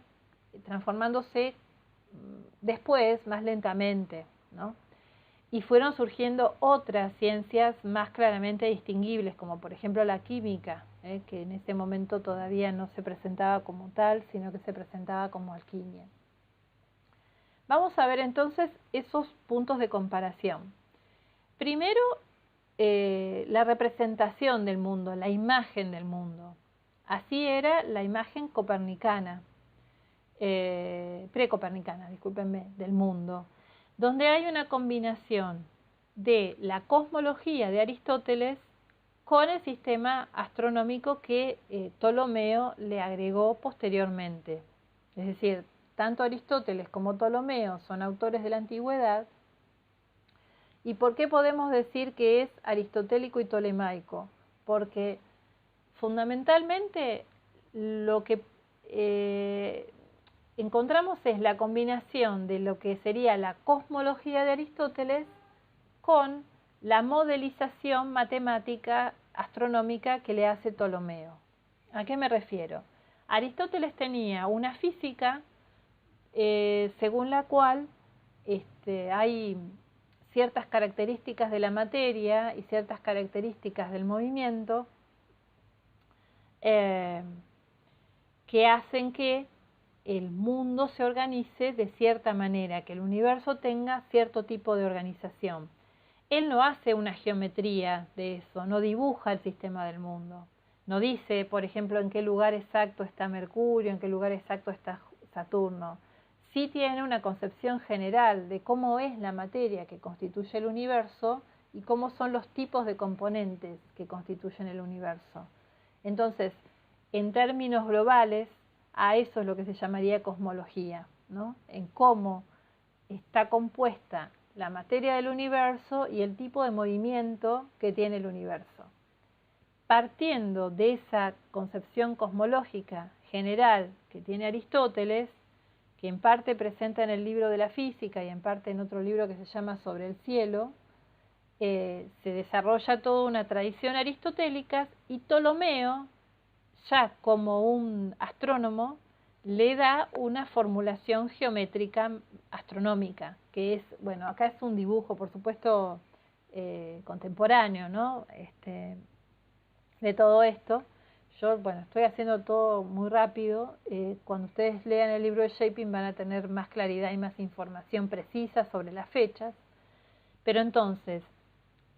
transformándose después, más lentamente, ¿no? Y fueron surgiendo otras ciencias más claramente distinguibles, como por ejemplo la química, que en ese momento todavía no se presentaba como tal, sino que se presentaba como alquimia. Vamos a ver entonces esos puntos de comparación. Primero, la representación del mundo, la imagen del mundo. Así era la imagen copernicana, precopernicana, discúlpenme, del mundo, donde hay una combinación de la cosmología de Aristóteles con el sistema astronómico que Ptolomeo le agregó posteriormente. Es decir, tanto Aristóteles como Ptolomeo son autores de la antigüedad. ¿Y por qué podemos decir que es aristotélico y tolemaico? Porque fundamentalmente lo que encontramos es la combinación de lo que sería la cosmología de Aristóteles con la modelización matemática astronómica que le hace Ptolomeo. ¿A qué me refiero? Aristóteles tenía una física según la cual hay ciertas características de la materia y ciertas características del movimiento que hacen que el mundo se organice de cierta manera, que el universo tenga cierto tipo de organización. Él no hace una geometría de eso, no dibuja el sistema del mundo. No dice, por ejemplo, en qué lugar exacto está Mercurio, en qué lugar exacto está Saturno. Sí tiene una concepción general de cómo es la materia que constituye el universo y cómo son los tipos de componentes que constituyen el universo. Entonces, en términos globales, a eso es lo que se llamaría cosmología, ¿no? En cómo está compuesta la materia del universo y el tipo de movimiento que tiene el universo. Partiendo de esa concepción cosmológica general que tiene Aristóteles, que en parte presenta en el libro de la física y en parte en otro libro que se llama Sobre el cielo, se desarrolla toda una tradición aristotélica y Ptolomeo, ya como un astrónomo, le da una formulación geométrica astronómica, que es, bueno, acá es un dibujo, por supuesto, contemporáneo, ¿no? De todo esto. Yo, bueno, estoy haciendo todo muy rápido. Cuando ustedes lean el libro de Shaping van a tener más claridad y más información precisa sobre las fechas. Pero entonces,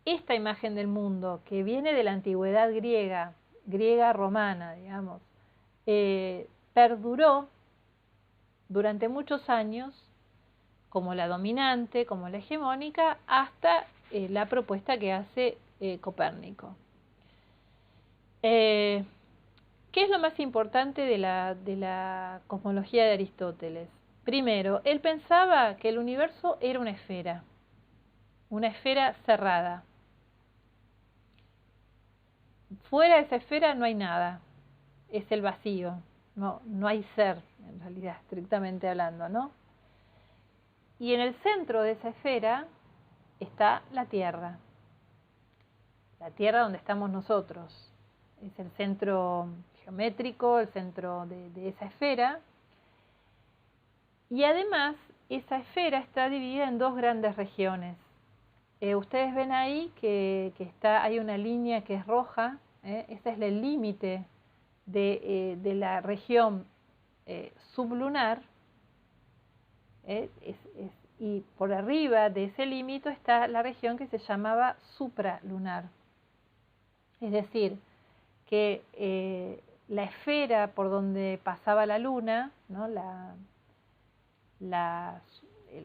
esta imagen del mundo que viene de la antigüedad griega, griega romana, digamos, perduró durante muchos años como la dominante, como la hegemónica, hasta la propuesta que hace Copérnico. ¿Qué es lo más importante de la cosmología de Aristóteles? Primero, él pensaba que el universo era una esfera cerrada. Fuera de esa esfera no hay nada, es el vacío, no hay ser, en realidad, estrictamente hablando, ¿no? Y en el centro de esa esfera está la Tierra donde estamos nosotros. Es el centro geométrico, el centro de esa esfera. Y además, esa esfera está dividida en dos grandes regiones. Ustedes ven ahí que hay una línea que es roja, ese es el límite de la región sublunar, y por arriba de ese límite está la región que se llamaba supralunar. Es decir, que la esfera por donde pasaba la luna, ¿no?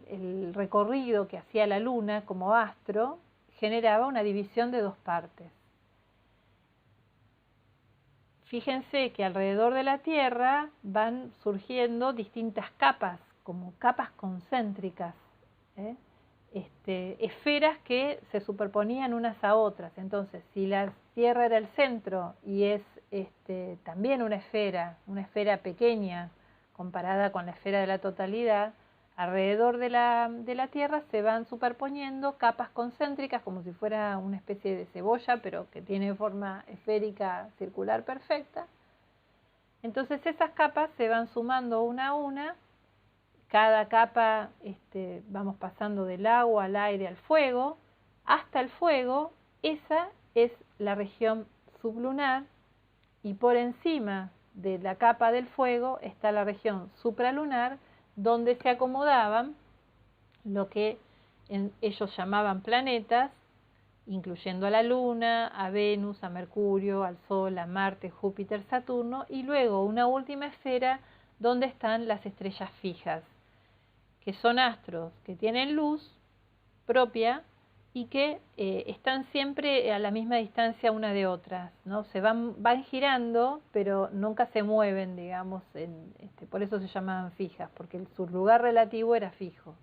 El recorrido que hacía la luna como astro, generaba una división de dos partes. Fíjense que alrededor de la Tierra van surgiendo distintas capas, como capas concéntricas, esferas que se superponían unas a otras. Entonces, si la Tierra era el centro y es también una esfera pequeña comparada con la esfera de la totalidad, alrededor de la Tierra se van superponiendo capas concéntricas como si fuera una especie de cebolla, pero que tiene forma esférica circular perfecta. Entonces esas capas se van sumando una a una. Cada capa vamos pasando del agua al aire al fuego, hasta el fuego. Esa es la región sublunar, y por encima de la capa del fuego está la región supralunar, donde se acomodaban lo que ellos llamaban planetas, incluyendo a la Luna, a Venus, a Mercurio, al Sol, a Marte, Júpiter, Saturno, y luego una última esfera donde están las estrellas fijas, que son astros que tienen luz propia y que están siempre a la misma distancia una de otras, ¿no? Se van girando, pero nunca se mueven, digamos, por eso se llamaban fijas, porque su lugar relativo era fijo.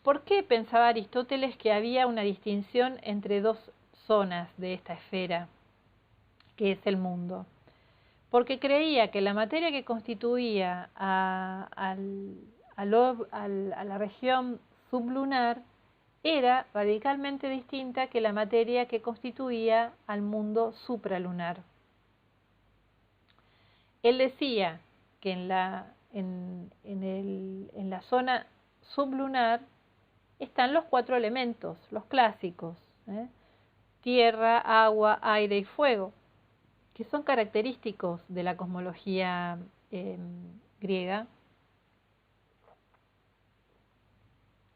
¿Por qué pensaba Aristóteles que había una distinción entre dos zonas de esta esfera, que es el mundo? Porque creía que la materia que constituía a la región sublunar era radicalmente distinta que la materia que constituía al mundo supralunar. Él decía que en la zona sublunar están los cuatro elementos, los clásicos, tierra, agua, aire y fuego, que son característicos de la cosmología griega.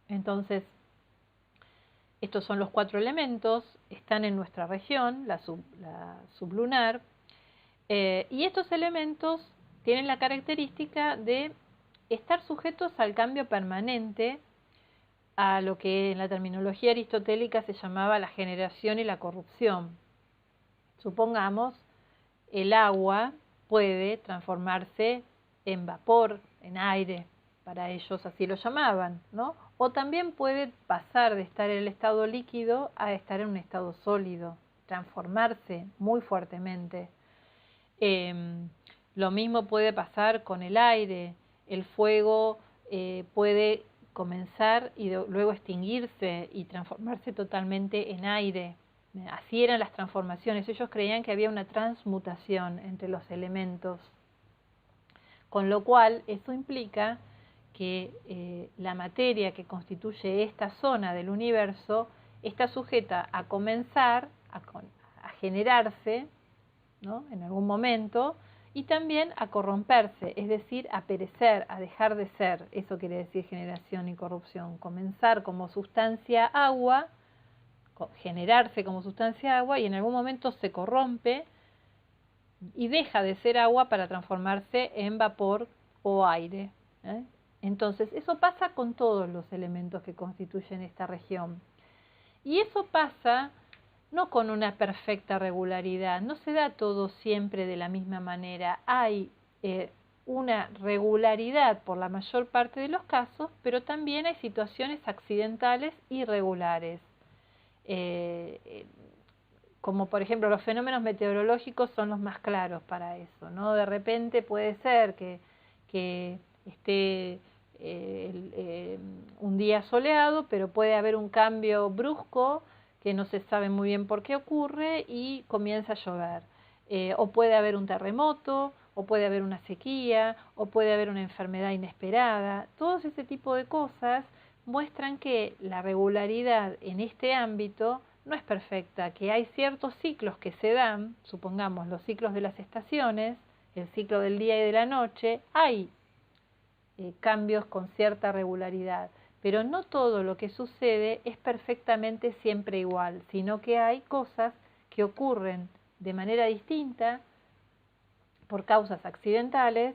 Entonces, estos son los cuatro elementos, están en nuestra región, la sublunar, y estos elementos tienen la característica de estar sujetos al cambio permanente, a lo que en la terminología aristotélica se llamaba la generación y la corrupción. Supongamos, el agua puede transformarse en vapor, en aire, para ellos así lo llamaban, ¿no? O también puede pasar de estar en el estado líquido a estar en un estado sólido, transformarse muy fuertemente. Lo mismo puede pasar con el aire. El fuego puede comenzar y luego extinguirse y transformarse totalmente en aire. Así eran las transformaciones. Ellos creían que había una transmutación entre los elementos. Con lo cual, eso implica que la materia que constituye esta zona del universo está sujeta a comenzar, a generarse, ¿no?, en algún momento, y también a corromperse, es decir, a perecer, a dejar de ser. Eso quiere decir generación y corrupción. Comenzar como sustancia agua, generarse como sustancia agua, y en algún momento se corrompe y deja de ser agua para transformarse en vapor o aire. Entonces, eso pasa con todos los elementos que constituyen esta región. Y eso pasa no con una perfecta regularidad, no se da todo siempre de la misma manera. Hay una regularidad por la mayor parte de los casos, pero también hay situaciones accidentales irregulares. Como por ejemplo los fenómenos meteorológicos son los más claros para eso, ¿no? De repente puede ser que esté un día soleado, pero puede haber un cambio brusco que no se sabe muy bien por qué ocurre y comienza a llover. O puede haber un terremoto, o puede haber una sequía, o puede haber una enfermedad inesperada. Todos ese tipo de cosas muestran que la regularidad en este ámbito no es perfecta, que hay ciertos ciclos que se dan, supongamos los ciclos de las estaciones, el ciclo del día y de la noche, hay cambios con cierta regularidad, pero no todo lo que sucede es perfectamente siempre igual, sino que hay cosas que ocurren de manera distinta por causas accidentales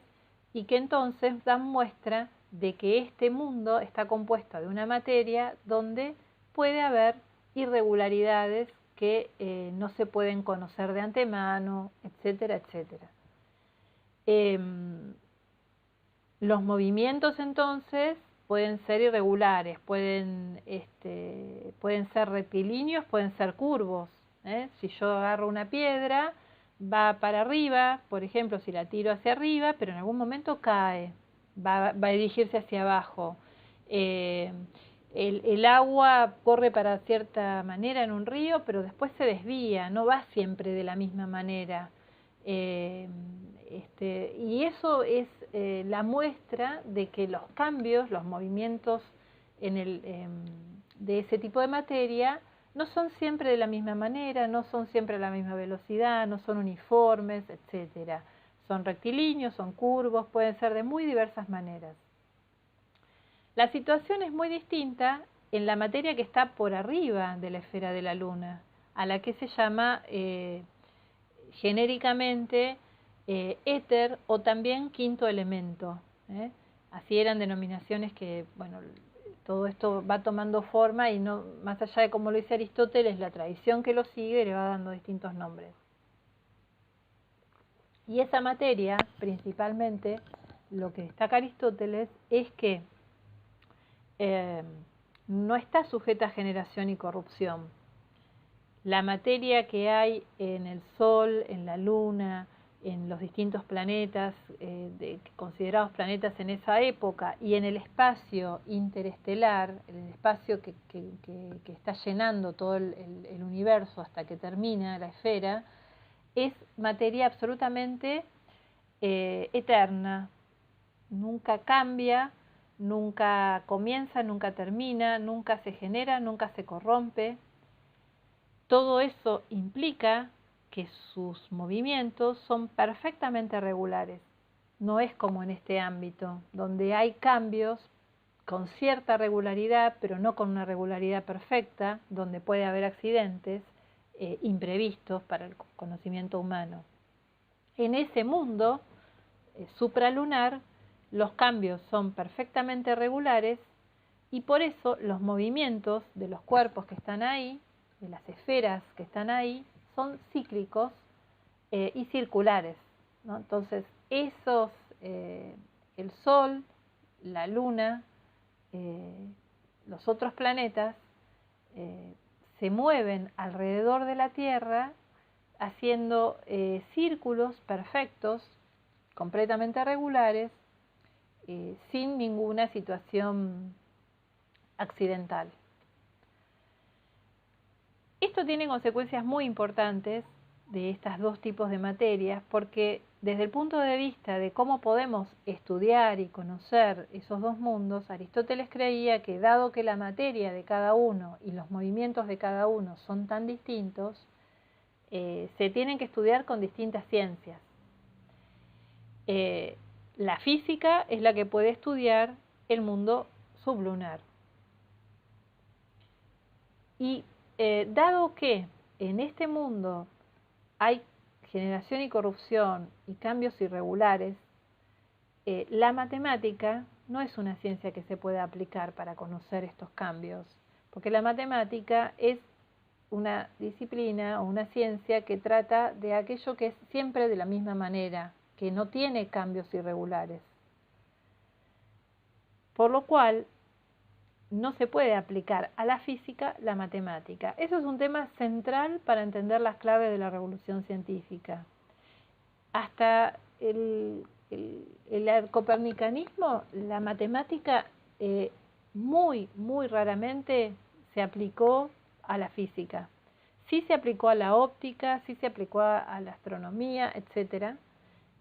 y que entonces dan muestra de que este mundo está compuesto de una materia donde puede haber irregularidades que no se pueden conocer de antemano, etcétera, etcétera. Los movimientos entonces pueden ser irregulares, pueden ser rectilíneos, pueden ser curvos. Si yo agarro una piedra, va para arriba, por ejemplo, si la tiro hacia arriba, pero en algún momento cae, va a dirigirse hacia abajo. El agua corre para cierta manera en un río, pero después se desvía, no va siempre de la misma manera. Y eso es la muestra de que los cambios, los movimientos de ese tipo de materia no son siempre de la misma manera, no son siempre a la misma velocidad, no son uniformes, etcétera. Son rectilíneos, son curvos, pueden ser de muy diversas maneras. La situación es muy distinta en la materia que está por arriba de la esfera de la Luna, a la que se llama genéricamente éter o también quinto elemento. Así eran denominaciones que, bueno, todo esto va tomando forma y no, más allá de como lo dice Aristóteles, la tradición que lo sigue le va dando distintos nombres. Y esa materia, principalmente, lo que destaca Aristóteles es que no está sujeta a generación y corrupción. La materia que hay en el Sol, en la Luna, en los distintos planetas, considerados planetas en esa época, y en el espacio interestelar, en el espacio que está llenando todo el universo hasta que termina la esfera, es materia absolutamente eterna, nunca cambia, nunca comienza, nunca termina, nunca se genera, nunca se corrompe. Todo eso implica que sus movimientos son perfectamente regulares. No es como en este ámbito, donde hay cambios con cierta regularidad, pero no con una regularidad perfecta, donde puede haber accidentes imprevistos para el conocimiento humano. En ese mundo supralunar, los cambios son perfectamente regulares y por eso los movimientos de los cuerpos que están ahí, de las esferas que están ahí, son cíclicos y circulares, ¿no? Entonces, el Sol, la Luna, los otros planetas, se mueven alrededor de la Tierra haciendo círculos perfectos completamente regulares, sin ninguna situación accidental. Esto tiene consecuencias muy importantes de estos dos tipos de materias, porque desde el punto de vista de cómo podemos estudiar y conocer esos dos mundos, Aristóteles creía que dado que la materia de cada uno y los movimientos de cada uno son tan distintos, se tienen que estudiar con distintas ciencias. La física es la que puede estudiar el mundo sublunar. Y dado que en este mundo hay generación y corrupción y cambios irregulares, la matemática no es una ciencia que se pueda aplicar para conocer estos cambios, porque la matemática es una disciplina o una ciencia que trata de aquello que es siempre de la misma manera, que no tiene cambios irregulares. Por lo cual, no se puede aplicar a la física la matemática. Eso es un tema central para entender las claves de la revolución científica. Hasta el copernicanismo, la matemática muy raramente se aplicó a la física. Sí se aplicó a la óptica, sí se aplicó a la astronomía, etcétera,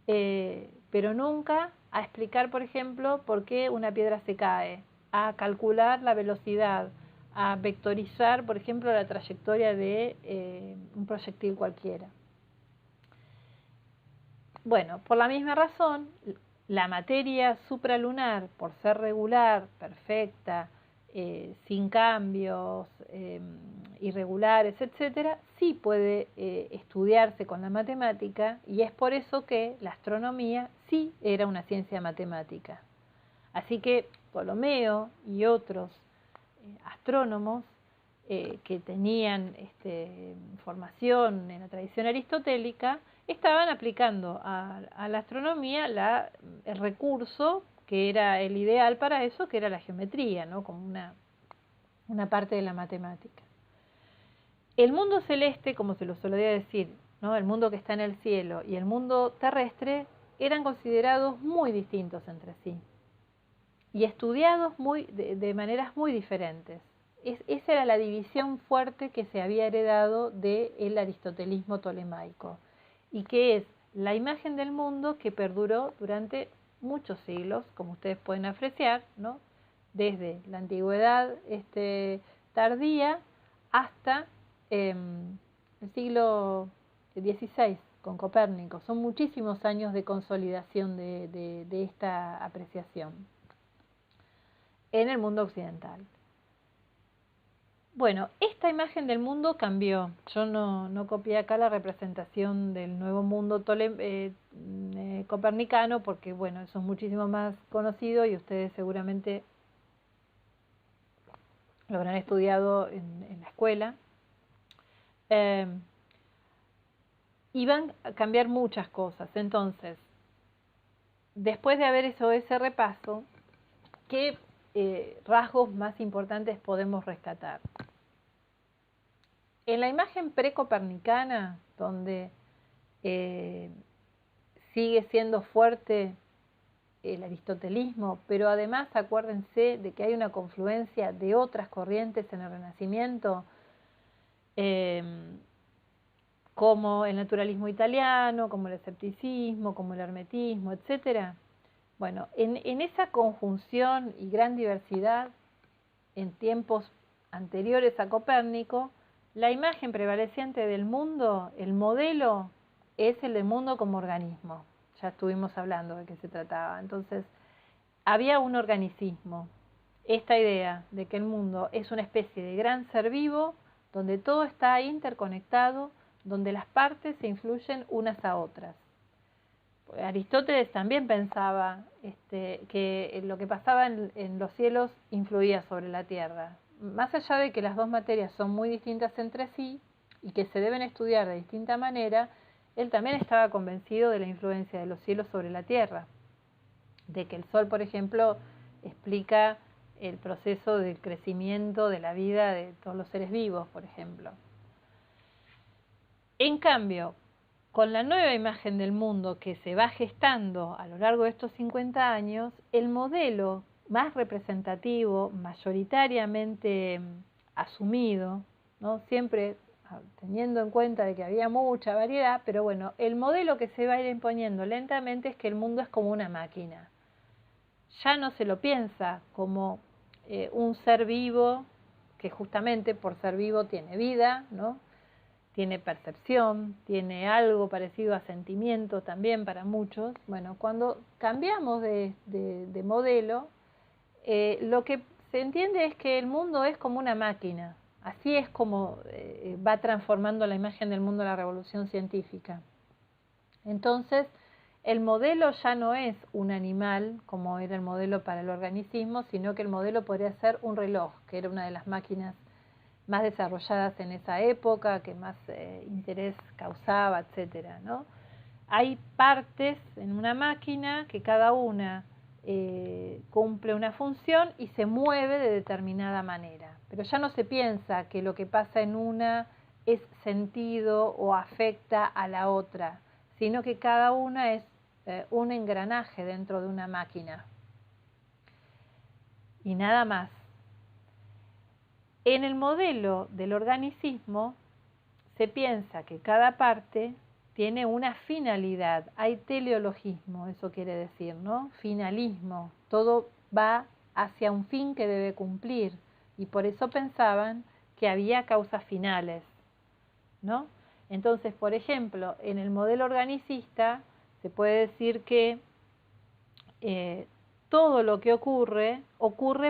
pero nunca a explicar, por ejemplo, por qué una piedra se cae, a calcular la velocidad, a vectorizar, por ejemplo, la trayectoria de un proyectil cualquiera. Bueno, por la misma razón, la materia supralunar, por ser regular, perfecta, sin cambios, irregulares, etcétera, sí puede estudiarse con la matemática, y es por eso que la astronomía sí era una ciencia matemática. Así que Ptolomeo y otros astrónomos que tenían formación en la tradición aristotélica estaban aplicando a la astronomía el recurso que era el ideal para eso, que era la geometría, ¿no? Como una parte de la matemática. El mundo celeste, como se lo solía decir, ¿no? El mundo que está en el cielo y el mundo terrestre eran considerados muy distintos entre sí y estudiados de maneras muy diferentes. Esa era la división fuerte que se había heredado del aristotelismo tolemaico, y que es la imagen del mundo que perduró durante muchos siglos, como ustedes pueden apreciar, ¿no? Desde la antigüedad tardía hasta el siglo XVI, con Copérnico. Son muchísimos años de consolidación de esta apreciación en el mundo occidental. Bueno, esta imagen del mundo cambió. Yo no copié acá la representación del nuevo mundo copernicano, porque bueno, eso es muchísimo más conocido y ustedes seguramente lo habrán estudiado en la escuela. Y van a cambiar muchas cosas. Entonces, después de haber hecho ese repaso, ¿qué rasgos más importantes podemos rescatar? En la imagen precopernicana, donde sigue siendo fuerte el aristotelismo, pero además acuérdense de que hay una confluencia de otras corrientes en el Renacimiento, como el naturalismo italiano, como el escepticismo, como el hermetismo, etc. Bueno, en esa conjunción y gran diversidad, en tiempos anteriores a Copérnico, la imagen prevaleciente del mundo, el modelo, es el del mundo como organismo. Ya estuvimos hablando de qué se trataba. Entonces, había un organicismo. Esta idea de que el mundo es una especie de gran ser vivo, donde todo está interconectado, donde las partes se influyen unas a otras. Aristóteles también pensaba que lo que pasaba en los cielos influía sobre la tierra. Más allá de que las dos materias son muy distintas entre sí y que se deben estudiar de distinta manera, él también estaba convencido de la influencia de los cielos sobre la tierra, de que el sol, por ejemplo, explica el proceso del crecimiento de la vida de todos los seres vivos, por ejemplo. En cambio, con la nueva imagen del mundo que se va gestando a lo largo de estos 50 años, el modelo más representativo, mayoritariamente asumido, ¿no? Siempre teniendo en cuenta de que había mucha variedad, pero bueno, el modelo que se va a ir imponiendo lentamente es que el mundo es como una máquina. Ya no se lo piensa como un ser vivo, que justamente por ser vivo tiene vida, ¿no? Tiene percepción, tiene algo parecido a sentimiento también para muchos. Bueno, cuando cambiamos de modelo, lo que se entiende es que el mundo es como una máquina. Así es como va transformando la imagen del mundo la revolución científica. Entonces, el modelo ya no es un animal, como era el modelo para el organicismo, sino que el modelo podría ser un reloj, que era una de las máquinas más desarrolladas en esa época, que más interés causaba, etcétera, ¿no? Hay partes en una máquina que cada una cumple una función y se mueve de determinada manera. Pero ya no se piensa que lo que pasa en una es sentido o afecta a la otra, sino que cada una es un engranaje dentro de una máquina. Y nada más. En el modelo del organicismo se piensa que cada parte tiene una finalidad, hay teleologismo, eso quiere decir, ¿no? Finalismo, todo va hacia un fin que debe cumplir y por eso pensaban que había causas finales, ¿no? Entonces, por ejemplo, en el modelo organicista se puede decir que todo lo que ocurre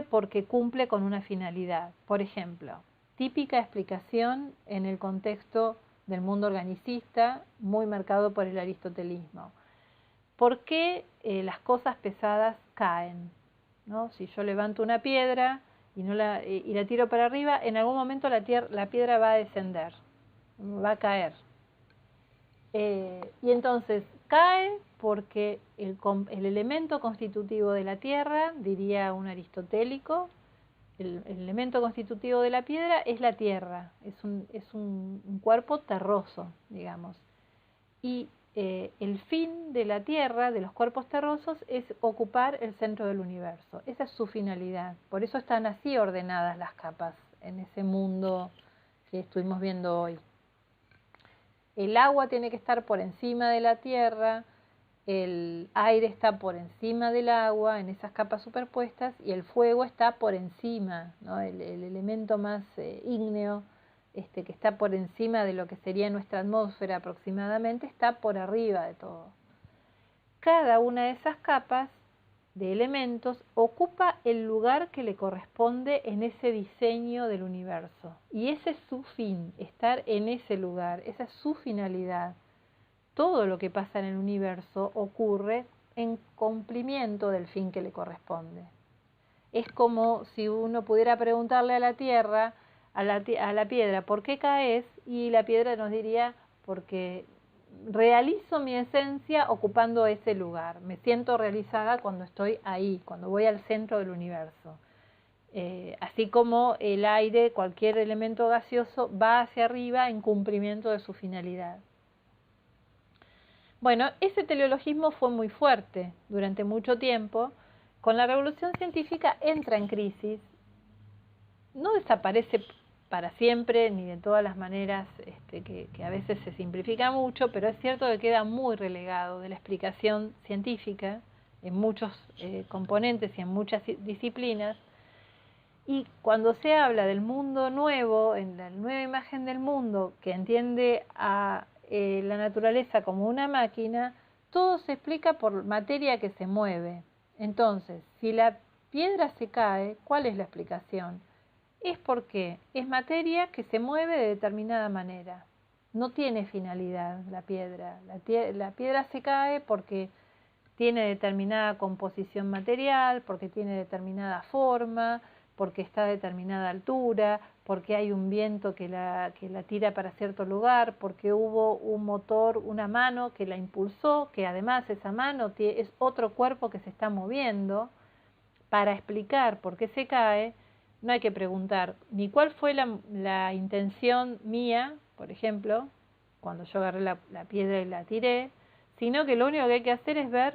porque cumple con una finalidad. Por ejemplo, típica explicación en el contexto del mundo organicista, muy marcado por el aristotelismo. ¿Por qué las cosas pesadas caen? ¿No? Si yo levanto una piedra y la tiro para arriba, en algún momento la piedra va a descender, va a caer. Y entonces cae porque el elemento constitutivo de la tierra, diría un aristotélico, el elemento constitutivo de la piedra es la tierra, es un cuerpo terroso, digamos. Y el fin de la tierra, de los cuerpos terrosos, es ocupar el centro del universo. Esa es su finalidad. Por eso están así ordenadas las capas en ese mundo que estuvimos viendo hoy. El agua tiene que estar por encima de la tierra, el aire está por encima del agua en esas capas superpuestas y el fuego está por encima, ¿no? El elemento más ígneo que está por encima de lo que sería nuestra atmósfera aproximadamente, está por arriba de todo. Cada una de esas capas de elementos ocupa el lugar que le corresponde en ese diseño del universo. Y ese es su fin, estar en ese lugar, esa es su finalidad. Todo lo que pasa en el universo ocurre en cumplimiento del fin que le corresponde. Es como si uno pudiera preguntarle a la tierra, a la piedra, ¿por qué caes? Y la piedra nos diría, porque realizo mi esencia ocupando ese lugar. Me siento realizada cuando estoy ahí, cuando voy al centro del universo. Así como el aire, cualquier elemento gaseoso, va hacia arriba en cumplimiento de su finalidad. Bueno, ese teleologismo fue muy fuerte durante mucho tiempo. Con la revolución científica entra en crisis, no desaparece para siempre ni de todas las maneras que a veces se simplifica mucho, pero es cierto que queda muy relegado de la explicación científica en muchos componentes y en muchas disciplinas. Y cuando se habla del mundo nuevo, en la nueva imagen del mundo, que entiende a la naturaleza como una máquina, todo se explica por materia que se mueve. Entonces, si la piedra se cae, ¿cuál es la explicación? Es porque es materia que se mueve de determinada manera. No tiene finalidad la piedra. La piedra se cae porque tiene determinada composición material, porque tiene determinada forma, porque está a determinada altura, porque hay un viento que la tira para cierto lugar, porque hubo un motor, una mano que la impulsó, que además esa mano es otro cuerpo que se está moviendo. Para explicar por qué se cae, no hay que preguntar ni cuál fue la intención mía, por ejemplo, cuando yo agarré la piedra y la tiré, sino que lo único que hay que hacer es ver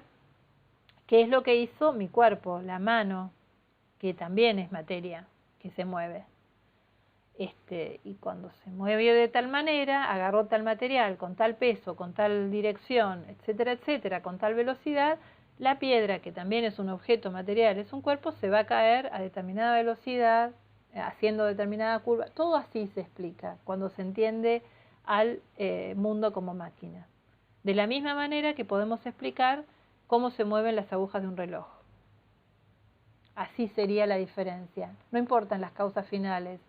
qué es lo que hizo mi cuerpo, la mano, que también es materia, que se mueve. Y cuando se mueve de tal manera, agarró tal material, con tal peso, con tal dirección, etcétera, etcétera, con tal velocidad, la piedra, que también es un objeto material, es un cuerpo, se va a caer a determinada velocidad, haciendo determinada curva. Todo así se explica cuando se entiende al mundo como máquina. De la misma manera que podemos explicar cómo se mueven las agujas de un reloj. Así sería la diferencia. No importan las causas finales.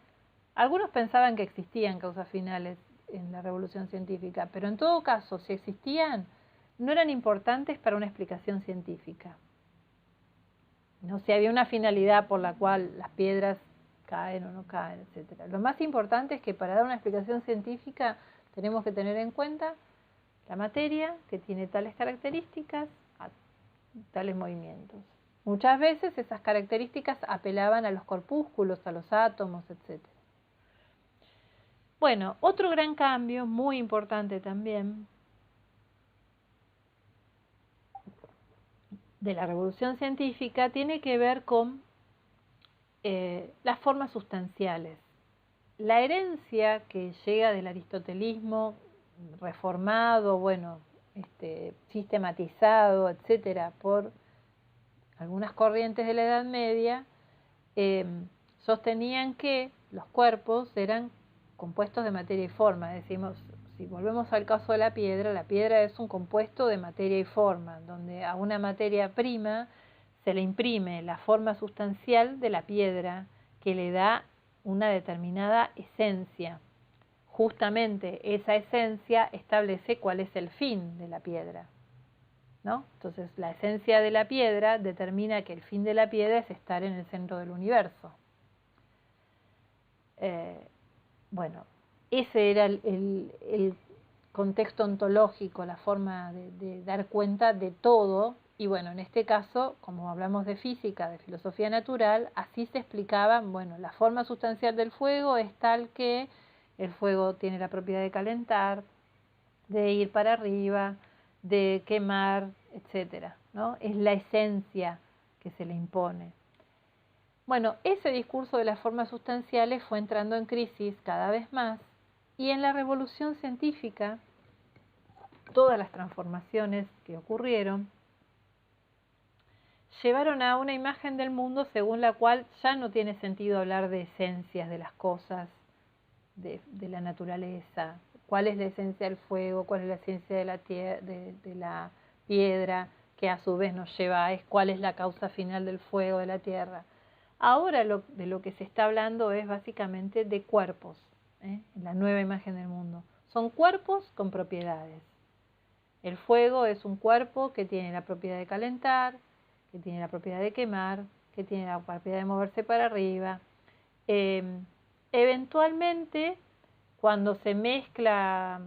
Algunos pensaban que existían causas finales en la revolución científica, pero en todo caso, si existían, no eran importantes para una explicación científica. No sé, había una finalidad por la cual las piedras caen o no caen, etc. Lo más importante es que para dar una explicación científica tenemos que tener en cuenta la materia, que tiene tales características, a tales movimientos. Muchas veces esas características apelaban a los corpúsculos, a los átomos, etc. Bueno, otro gran cambio, muy importante también, de la revolución científica tiene que ver con las formas sustanciales. La herencia que llega del aristotelismo reformado, bueno, sistematizado, etcétera, por algunas corrientes de la Edad Media, sostenían que los cuerpos eran compuestos de materia y forma. Decimos, si volvemos al caso de la piedra es un compuesto de materia y forma, donde a una materia prima se le imprime la forma sustancial de la piedra, que le da una determinada esencia. Justamente esa esencia establece cuál es el fin de la piedra, ¿no? Entonces la esencia de la piedra determina que el fin de la piedra es estar en el centro del universo. Bueno, ese era el contexto ontológico, la forma de dar cuenta de todo. Y bueno, en este caso, como hablamos de física, de filosofía natural, así se explicaba, bueno, la forma sustancial del fuego es tal que el fuego tiene la propiedad de calentar, de ir para arriba, de quemar, etcétera, ¿no? Es la esencia que se le impone. Bueno, ese discurso de las formas sustanciales fue entrando en crisis cada vez más, y en la revolución científica, todas las transformaciones que ocurrieron llevaron a una imagen del mundo según la cual ya no tiene sentido hablar de esencias de las cosas, de la naturaleza, cuál es la esencia del fuego, cuál es la esencia de la piedra, que a su vez nos lleva a cuál es la causa final del fuego de la tierra. Ahora de lo que se está hablando es básicamente de cuerpos, la nueva imagen del mundo. Son cuerpos con propiedades. El fuego es un cuerpo que tiene la propiedad de calentar, que tiene la propiedad de quemar, que tiene la propiedad de moverse para arriba. Eventualmente, cuando se mezcla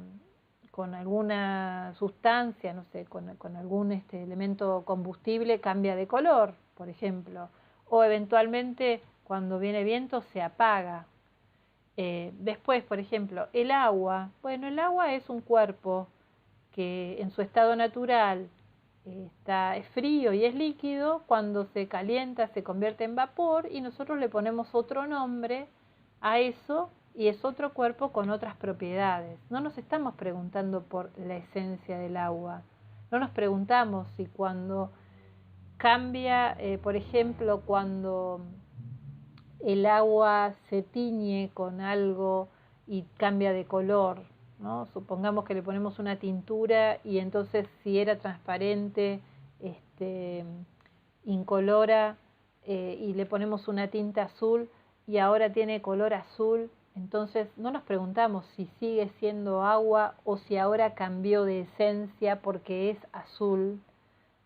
con alguna sustancia, no sé, con algún elemento combustible, cambia de color, por ejemplo. O eventualmente, cuando viene viento, se apaga. Después, por ejemplo, el agua. Bueno, el agua es un cuerpo que en su estado natural es frío y es líquido. Cuando se calienta se convierte en vapor y nosotros le ponemos otro nombre a eso y es otro cuerpo con otras propiedades. No nos estamos preguntando por la esencia del agua. No nos preguntamos si cuando cambia, por ejemplo, cuando el agua se tiñe con algo y cambia de color, ¿no? Supongamos que le ponemos una tintura y entonces si era transparente, incolora, y le ponemos una tinta azul y ahora tiene color azul, entonces no nos preguntamos si sigue siendo agua o si ahora cambió de esencia porque es azul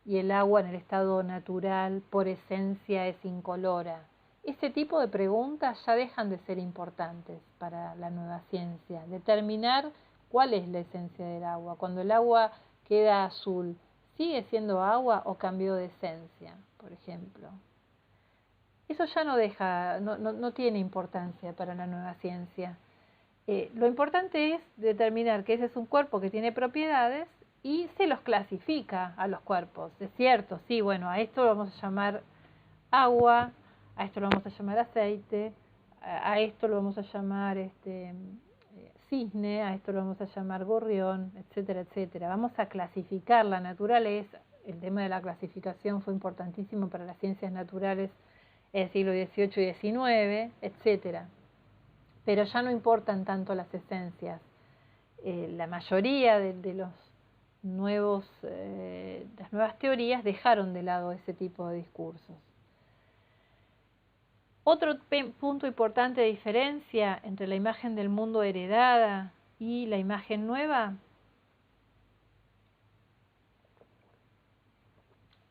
y el agua en el estado natural por esencia es incolora. Ese tipo de preguntas ya dejan de ser importantes para la nueva ciencia. Determinar cuál es la esencia del agua. Cuando el agua queda azul, ¿sigue siendo agua o cambió de esencia, por ejemplo? Eso ya no tiene importancia para la nueva ciencia. Lo importante es determinar que ese es un cuerpo que tiene propiedades y se los clasifica a los cuerpos. Es cierto, sí, bueno, a esto lo vamos a llamar agua, a esto lo vamos a llamar aceite, a esto lo vamos a llamar cisne, a esto lo vamos a llamar gorrión, etcétera, etcétera. Vamos a clasificar la naturaleza. El tema de la clasificación fue importantísimo para las ciencias naturales en el siglo XVIII y XIX, etcétera. Pero ya no importan tanto las esencias. La mayoría de los las nuevas teorías dejaron de lado ese tipo de discursos. Otro punto importante de diferencia entre la imagen del mundo heredada y la imagen nueva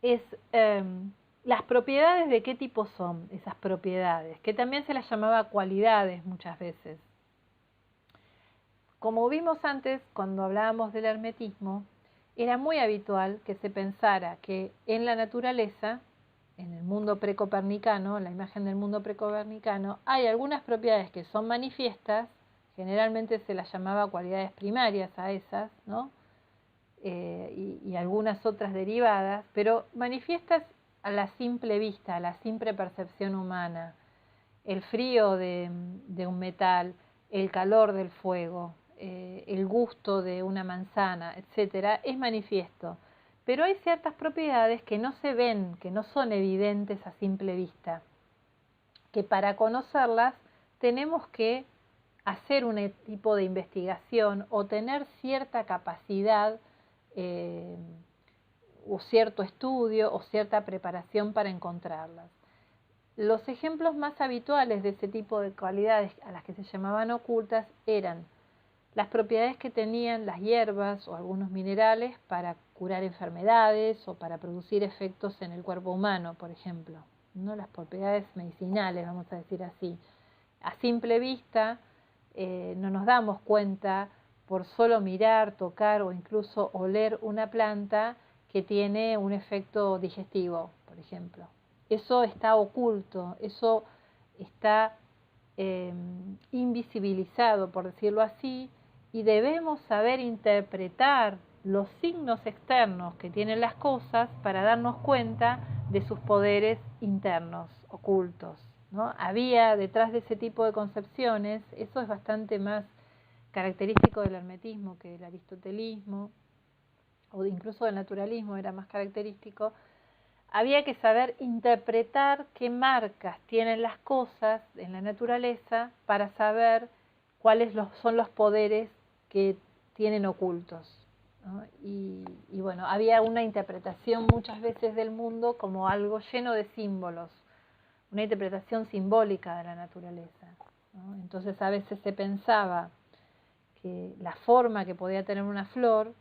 es las propiedades. ¿De qué tipo son esas propiedades? Que también se las llamaba cualidades muchas veces. Como vimos antes, cuando hablábamos del hermetismo, era muy habitual que se pensara que en la naturaleza, en el mundo precopernicano, en la imagen del mundo precopernicano, hay algunas propiedades que son manifiestas, generalmente se las llamaba cualidades primarias a esas, ¿no? Y algunas otras derivadas, pero manifiestas a la simple vista, a la simple percepción humana. El frío de un metal, el calor del fuego, el gusto de una manzana, etcétera, es manifiesto. Pero hay ciertas propiedades que no se ven, que no son evidentes a simple vista, que para conocerlas tenemos que hacer un tipo de investigación o tener cierta capacidad o cierto estudio o cierta preparación para encontrarlas. Los ejemplos más habituales de ese tipo de cualidades a las que se llamaban ocultas eran las propiedades que tenían las hierbas o algunos minerales para curar enfermedades o para producir efectos en el cuerpo humano, por ejemplo, ¿no? Las propiedades medicinales, vamos a decir así. A simple vista no nos damos cuenta por solo mirar, tocar o incluso oler una planta que tiene un efecto digestivo, por ejemplo. Eso está oculto, eso está invisibilizado, por decirlo así, y debemos saber interpretar los signos externos que tienen las cosas para darnos cuenta de sus poderes internos, ocultos, ¿no? Había detrás de ese tipo de concepciones, eso es bastante más característico del hermetismo que del aristotelismo, o incluso del naturalismo era más característico. Había que saber interpretar qué marcas tienen las cosas en la naturaleza para saber cuáles son los poderes que tienen ocultos, ¿no? Y bueno, había una interpretación muchas veces del mundo como algo lleno de símbolos, una interpretación simbólica de la naturaleza, ¿no? Entonces a veces se pensaba que la forma que podía tener una flor,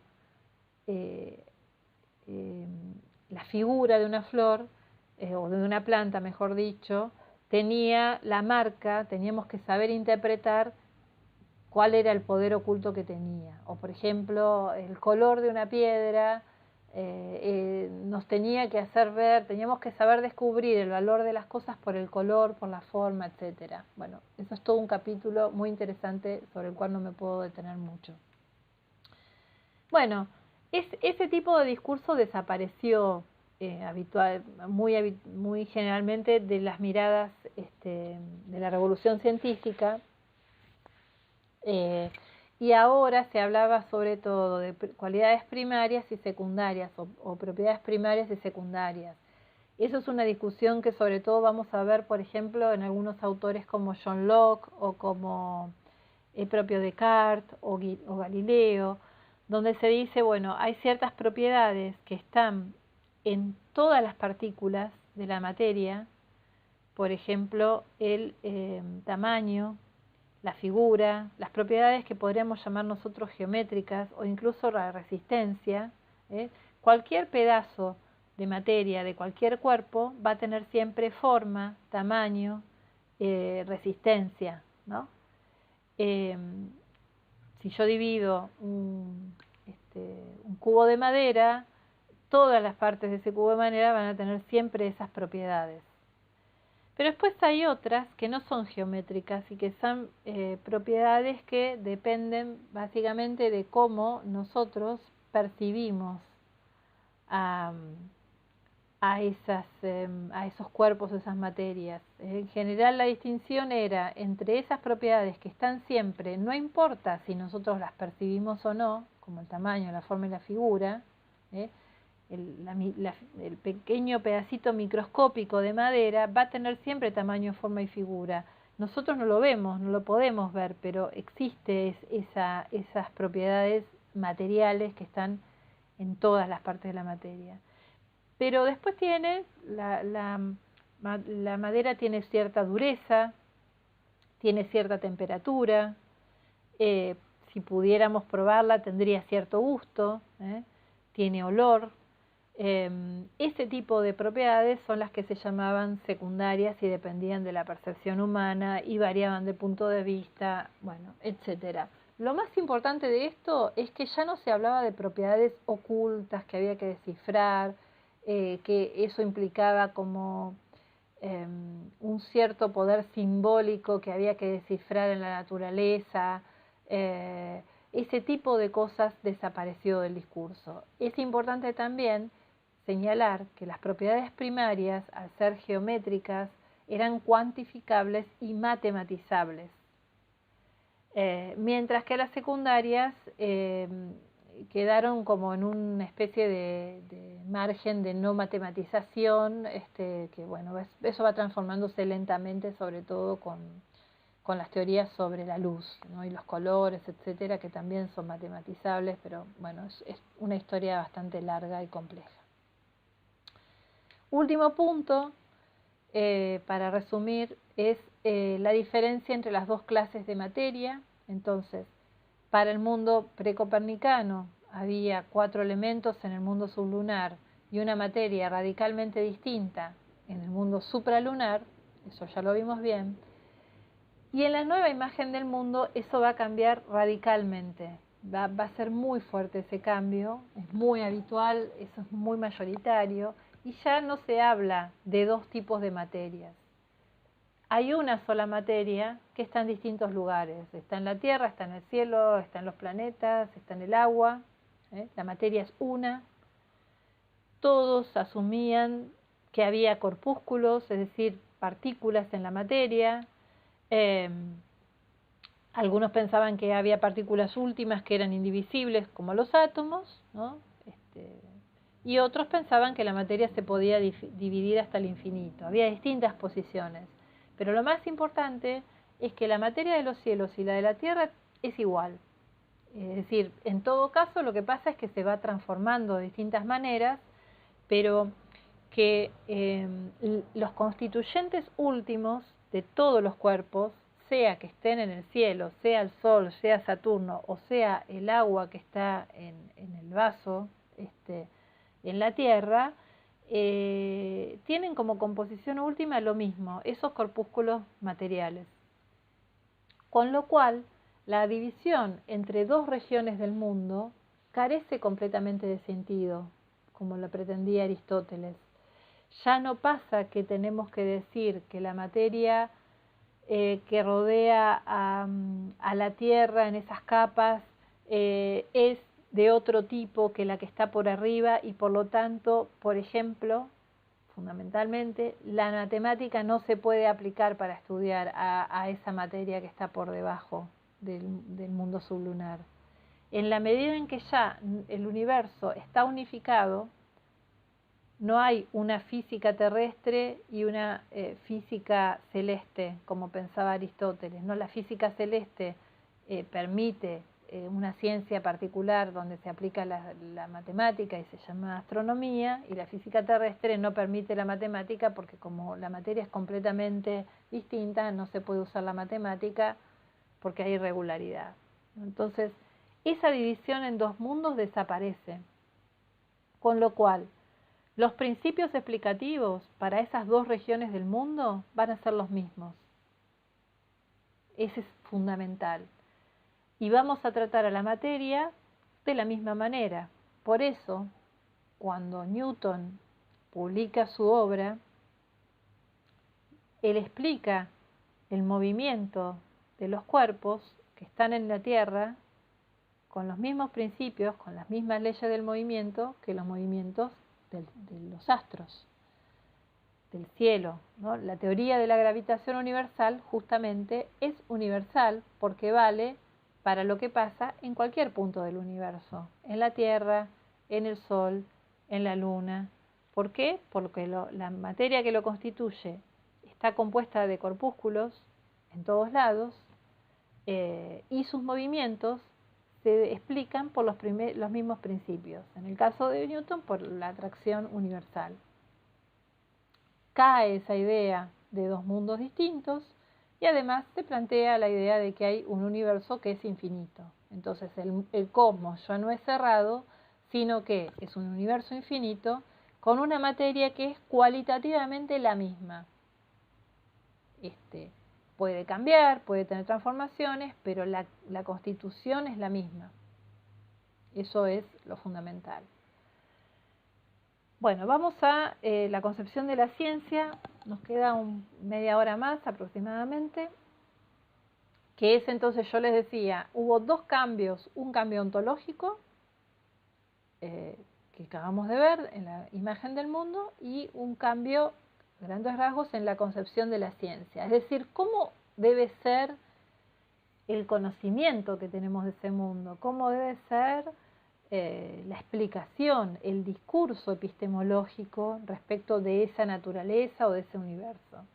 la figura de una flor, o de una planta, mejor dicho, tenía la marca, teníamos que saber interpretar cuál era el poder oculto que tenía. O por ejemplo, el color de una piedra nos tenía que hacer ver, teníamos que saber descubrir el valor de las cosas por el color, por la forma, etcétera. Bueno, eso es todo un capítulo muy interesante sobre el cual no me puedo detener mucho. Bueno, ese tipo de discurso desapareció muy generalmente de las miradas de la revolución científica, y ahora se hablaba sobre todo de cualidades primarias y secundarias o propiedades primarias y secundarias. Eso es una discusión que sobre todo vamos a ver, por ejemplo, en algunos autores como John Locke o como el propio Descartes o Galileo, donde se dice, bueno, hay ciertas propiedades que están en todas las partículas de la materia, por ejemplo, el tamaño, la figura, las propiedades que podríamos llamar nosotros geométricas o incluso la resistencia. Cualquier pedazo de materia de cualquier cuerpo va a tener siempre forma, tamaño, resistencia, ¿no? Si yo divido un cubo de madera, todas las partes de ese cubo de madera van a tener siempre esas propiedades. Pero después hay otras que no son geométricas y que son propiedades que dependen básicamente de cómo nosotros percibimos a, a esos cuerpos, esas materias. En general la distinción era entre esas propiedades que están siempre, no importa si nosotros las percibimos o no, como el tamaño, la forma y la figura, ¿eh? El pequeño pedacito microscópico de madera va a tener siempre tamaño, forma y figura. Nosotros no lo vemos, no lo podemos ver, pero existe esas propiedades materiales que están en todas las partes de la materia. Pero después tiene, la madera tiene cierta dureza, tiene cierta temperatura, si pudiéramos probarla tendría cierto gusto, tiene olor. Ese tipo de propiedades son las que se llamaban secundarias y dependían de la percepción humana y variaban de punto de vista, bueno, etcétera. Lo más importante de esto es que ya no se hablaba de propiedades ocultas que había que descifrar, que eso implicaba como un cierto poder simbólico que había que descifrar en la naturaleza. Ese tipo de cosas desapareció del discurso. Es importante también señalar que las propiedades primarias, al ser geométricas, eran cuantificables y matematizables, mientras que las secundarias quedaron como en una especie de margen de no matematización, que bueno, eso va transformándose lentamente, sobre todo con las teorías sobre la luz, ¿no? Y los colores, etcétera, que también son matematizables, pero bueno, es una historia bastante larga y compleja. Último punto, para resumir, es la diferencia entre las dos clases de materia. Entonces, para el mundo precopernicano había 4 elementos en el mundo sublunar y una materia radicalmente distinta en el mundo supralunar, eso ya lo vimos bien, y en la nueva imagen del mundo eso va a cambiar radicalmente, va a ser muy fuerte ese cambio, es muy habitual, eso es muy mayoritario, y ya no se habla de dos tipos de materias. Hay una sola materia que está en distintos lugares. Está en la Tierra, está en el cielo, está en los planetas, está en el agua. La materia es una. Todos asumían que había corpúsculos, es decir, partículas en la materia. Algunos pensaban que había partículas últimas que eran indivisibles, como los átomos, ¿no? Y otros pensaban que la materia se podía dividir hasta el infinito. Había distintas posiciones. Pero lo más importante es que la materia de los cielos y la de la tierra es igual. Es decir, en todo caso lo que pasa es que se va transformando de distintas maneras, pero que los constituyentes últimos de todos los cuerpos, sea que estén en el cielo, sea el Sol, sea Saturno, o sea el agua que está en el vaso, en la Tierra, tienen como composición última lo mismo, esos corpúsculos materiales. Con lo cual, la división entre dos regiones del mundo carece completamente de sentido, como lo pretendía Aristóteles. Ya no pasa que tenemos que decir que la materia que rodea a la Tierra en esas capas es de otro tipo que la que está por arriba y por lo tanto, por ejemplo, fundamentalmente, la matemática no se puede aplicar para estudiar a esa materia que está por debajo del mundo sublunar. En la medida en que ya el universo está unificado, no hay una física terrestre y una física celeste, como pensaba Aristóteles, ¿no? La física celeste permite una ciencia particular donde se aplica la matemática y se llama astronomía, y la física terrestre no permite la matemática porque como la materia es completamente distinta, no se puede usar la matemática porque hay irregularidad. Entonces, esa división en dos mundos desaparece, con lo cual los principios explicativos para esas dos regiones del mundo van a ser los mismos. Ese es fundamental. Y vamos a tratar a la materia de la misma manera. Por eso, cuando Newton publica su obra, él explica el movimiento de los cuerpos que están en la Tierra con los mismos principios, con las mismas leyes del movimiento que los movimientos de los astros, del cielo, ¿no? La teoría de la gravitación universal justamente es universal porque vale para lo que pasa en cualquier punto del universo, en la Tierra, en el Sol, en la Luna. ¿Por qué? Porque la materia que lo constituye está compuesta de corpúsculos en todos lados y sus movimientos se explican por los mismos principios. En el caso de Newton, por la atracción universal. Cae esa idea de dos mundos distintos y además se plantea la idea de que hay un universo que es infinito. Entonces el cosmos ya no es cerrado, sino que es un universo infinito con una materia que es cualitativamente la misma. Puede cambiar, puede tener transformaciones, pero la constitución es la misma. Eso es lo fundamental. Bueno, vamos a la concepción de la ciencia. Nos queda media hora más aproximadamente, que es entonces, yo les decía, hubo dos cambios, un cambio ontológico, que acabamos de ver en la imagen del mundo, y un cambio, grandes rasgos, en la concepción de la ciencia. Es decir, cómo debe ser el conocimiento que tenemos de ese mundo, cómo debe ser la explicación, el discurso epistemológico respecto de esa naturaleza o de ese universo.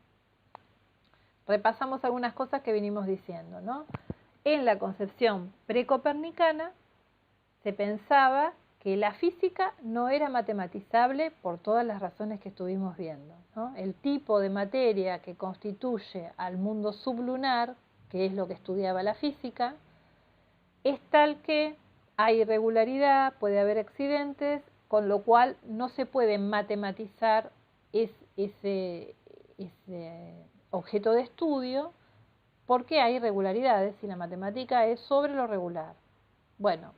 Repasamos algunas cosas que venimos diciendo, ¿no? En la concepción precopernicana se pensaba que la física no era matematizable por todas las razones que estuvimos viendo, ¿no? El tipo de materia que constituye al mundo sublunar, que es lo que estudiaba la física, es tal que hay irregularidad, puede haber accidentes, con lo cual no se puede matematizar ese objeto de estudio porque hay irregularidades y la matemática es sobre lo regular. Bueno,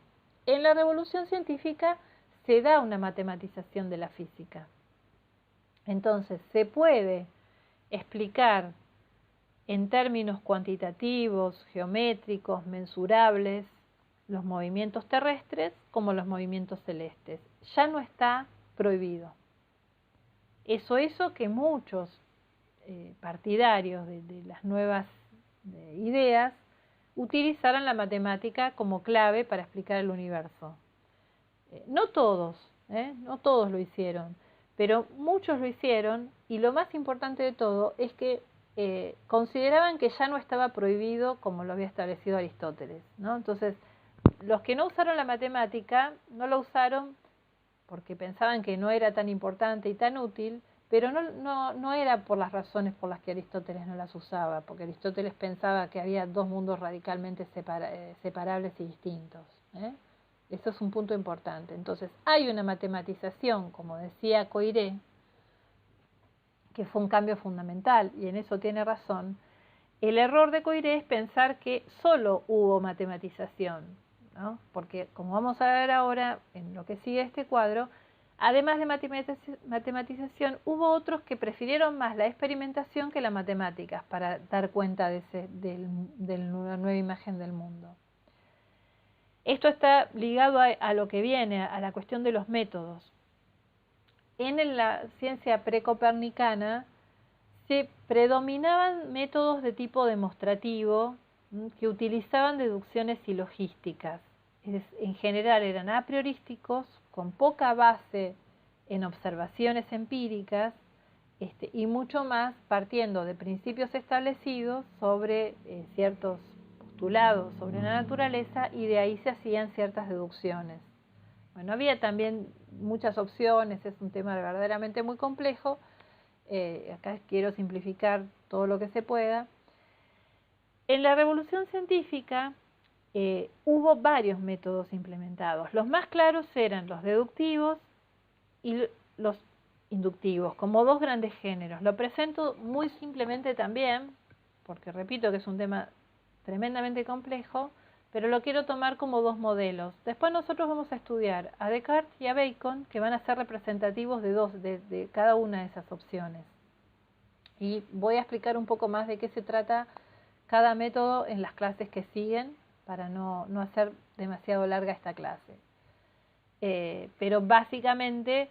en la revolución científica se da una matematización de la física. Entonces, se puede explicar en términos cuantitativos, geométricos, mensurables, los movimientos terrestres como los movimientos celestes. Ya no está prohibido. Eso que muchos partidarios de las nuevas ideas utilizaran la matemática como clave para explicar el universo. No todos lo hicieron, pero muchos lo hicieron, y lo más importante de todo es que consideraban que ya no estaba prohibido como lo había establecido Aristóteles, ¿no? Entonces, los que no usaron la matemática no la usaron porque pensaban que no era tan importante y tan útil, pero no era por las razones por las que Aristóteles no las usaba, porque Aristóteles pensaba que había dos mundos radicalmente separables y distintos. Eso es un punto importante. Entonces, hay una matematización, como decía Coiré, que fue un cambio fundamental, y en eso tiene razón. El error de Coiré es pensar que solo hubo matematización, ¿no? Porque, como vamos a ver ahora en lo que sigue este cuadro, además de matematización, hubo otros que prefirieron más la experimentación que las matemáticas para dar cuenta de la nueva imagen del mundo. Esto está ligado a lo que viene, a la cuestión de los métodos. En la ciencia precopernicana se predominaban métodos de tipo demostrativo que utilizaban deducciones silogísticas. En general eran a priorísticos, con poca base en observaciones empíricas y mucho más partiendo de principios establecidos sobre ciertos postulados sobre la naturaleza, y de ahí se hacían ciertas deducciones. Bueno, había también muchas opciones, es un tema verdaderamente muy complejo. Acá quiero simplificar todo lo que se pueda. En la revolución científica hubo varios métodos implementados. Los más claros eran los deductivos y los inductivos, como dos grandes géneros. Lo presento muy simplemente también, porque repito que es un tema tremendamente complejo, pero lo quiero tomar como dos modelos. Después nosotros vamos a estudiar a Descartes y a Bacon, que van a ser representativos de cada una de esas opciones. Y voy a explicar un poco más de qué se trata cada método en las clases que siguen para no hacer demasiado larga esta clase. Pero básicamente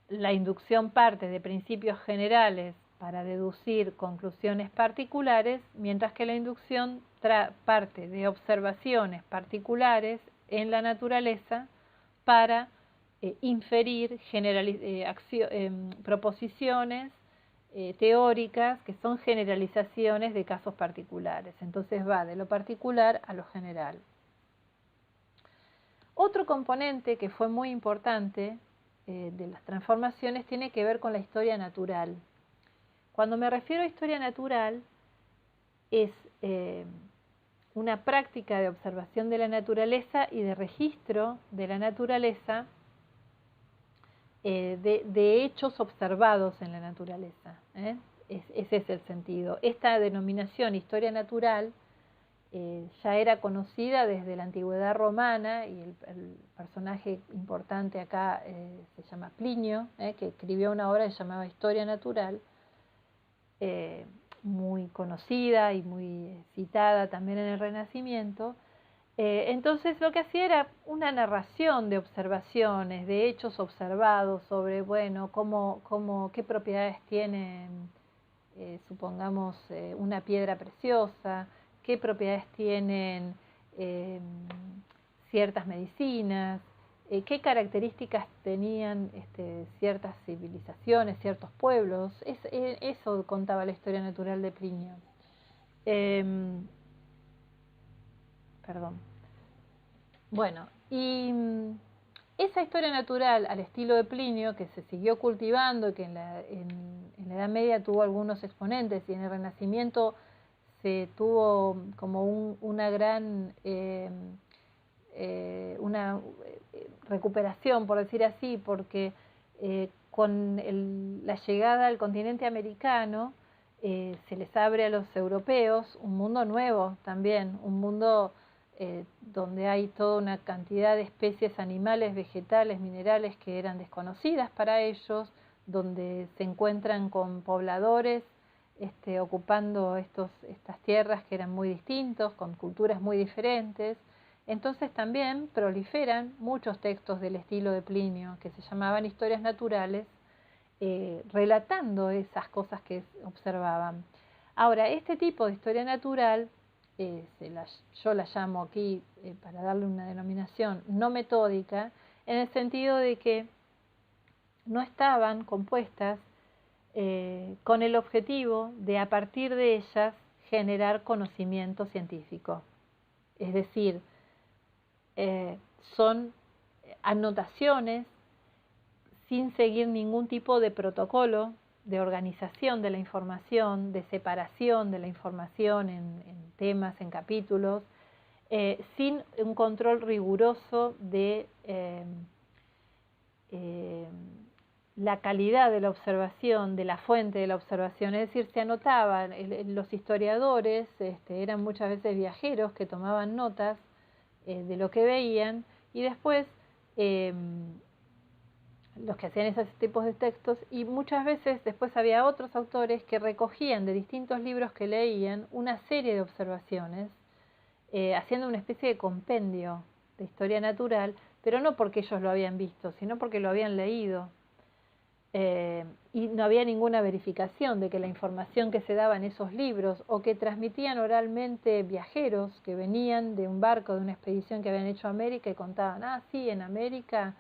la inducción parte de principios generales para deducir conclusiones particulares, mientras que la inducción parte de observaciones particulares en la naturaleza para inferir proposiciones teóricas que son generalizaciones de casos particulares. Entonces va de lo particular a lo general. Otro componente que fue muy importante de las transformaciones tiene que ver con la historia natural. Cuando me refiero a historia natural, es una práctica de observación de la naturaleza y de registro de la naturaleza, de hechos observados en la naturaleza. Ese es el sentido. Esta denominación historia natural ya era conocida desde la antigüedad romana, y el personaje importante acá se llama Plinio, que escribió una obra que se llamaba Historia Natural, muy conocida y muy citada también en el Renacimiento. Entonces lo que hacía era una narración de observaciones, de hechos observados sobre, bueno, qué propiedades tiene, supongamos, una piedra preciosa, qué propiedades tienen ciertas medicinas, qué características tenían ciertas civilizaciones, ciertos pueblos. Eso contaba la historia natural de Plinio. Perdón. Bueno, y esa historia natural al estilo de Plinio, que se siguió cultivando y que en la Edad Media tuvo algunos exponentes, y en el Renacimiento se tuvo como una gran recuperación, por decir así, porque con la llegada al continente americano se les abre a los europeos un mundo nuevo también, un mundo donde hay toda una cantidad de especies animales, vegetales, minerales que eran desconocidas para ellos, donde se encuentran con pobladores ocupando estas tierras que eran muy distintos, con culturas muy diferentes. Entonces también proliferan muchos textos del estilo de Plinio, que se llamaban historias naturales, relatando esas cosas que observaban. Ahora, este tipo de historia natural, yo la llamo aquí, para darle una denominación, no metódica, en el sentido de que no estaban compuestas con el objetivo de, a partir de ellas, generar conocimiento científico. Es decir, son anotaciones sin seguir ningún tipo de protocolo de organización de la información, de separación de la información en temas, en capítulos, sin un control riguroso de la calidad de la observación, de la fuente de la observación. Es decir, se anotaban, los historiadores eran muchas veces viajeros que tomaban notas de lo que veían, y después los que hacían esos tipos de textos, y muchas veces después había otros autores que recogían de distintos libros que leían una serie de observaciones, haciendo una especie de compendio de historia natural, pero no porque ellos lo habían visto, sino porque lo habían leído. Y no había ninguna verificación de que la información que se daba en esos libros, o que transmitían oralmente viajeros que venían de un barco, de una expedición que habían hecho a América, y contaban, sí, en América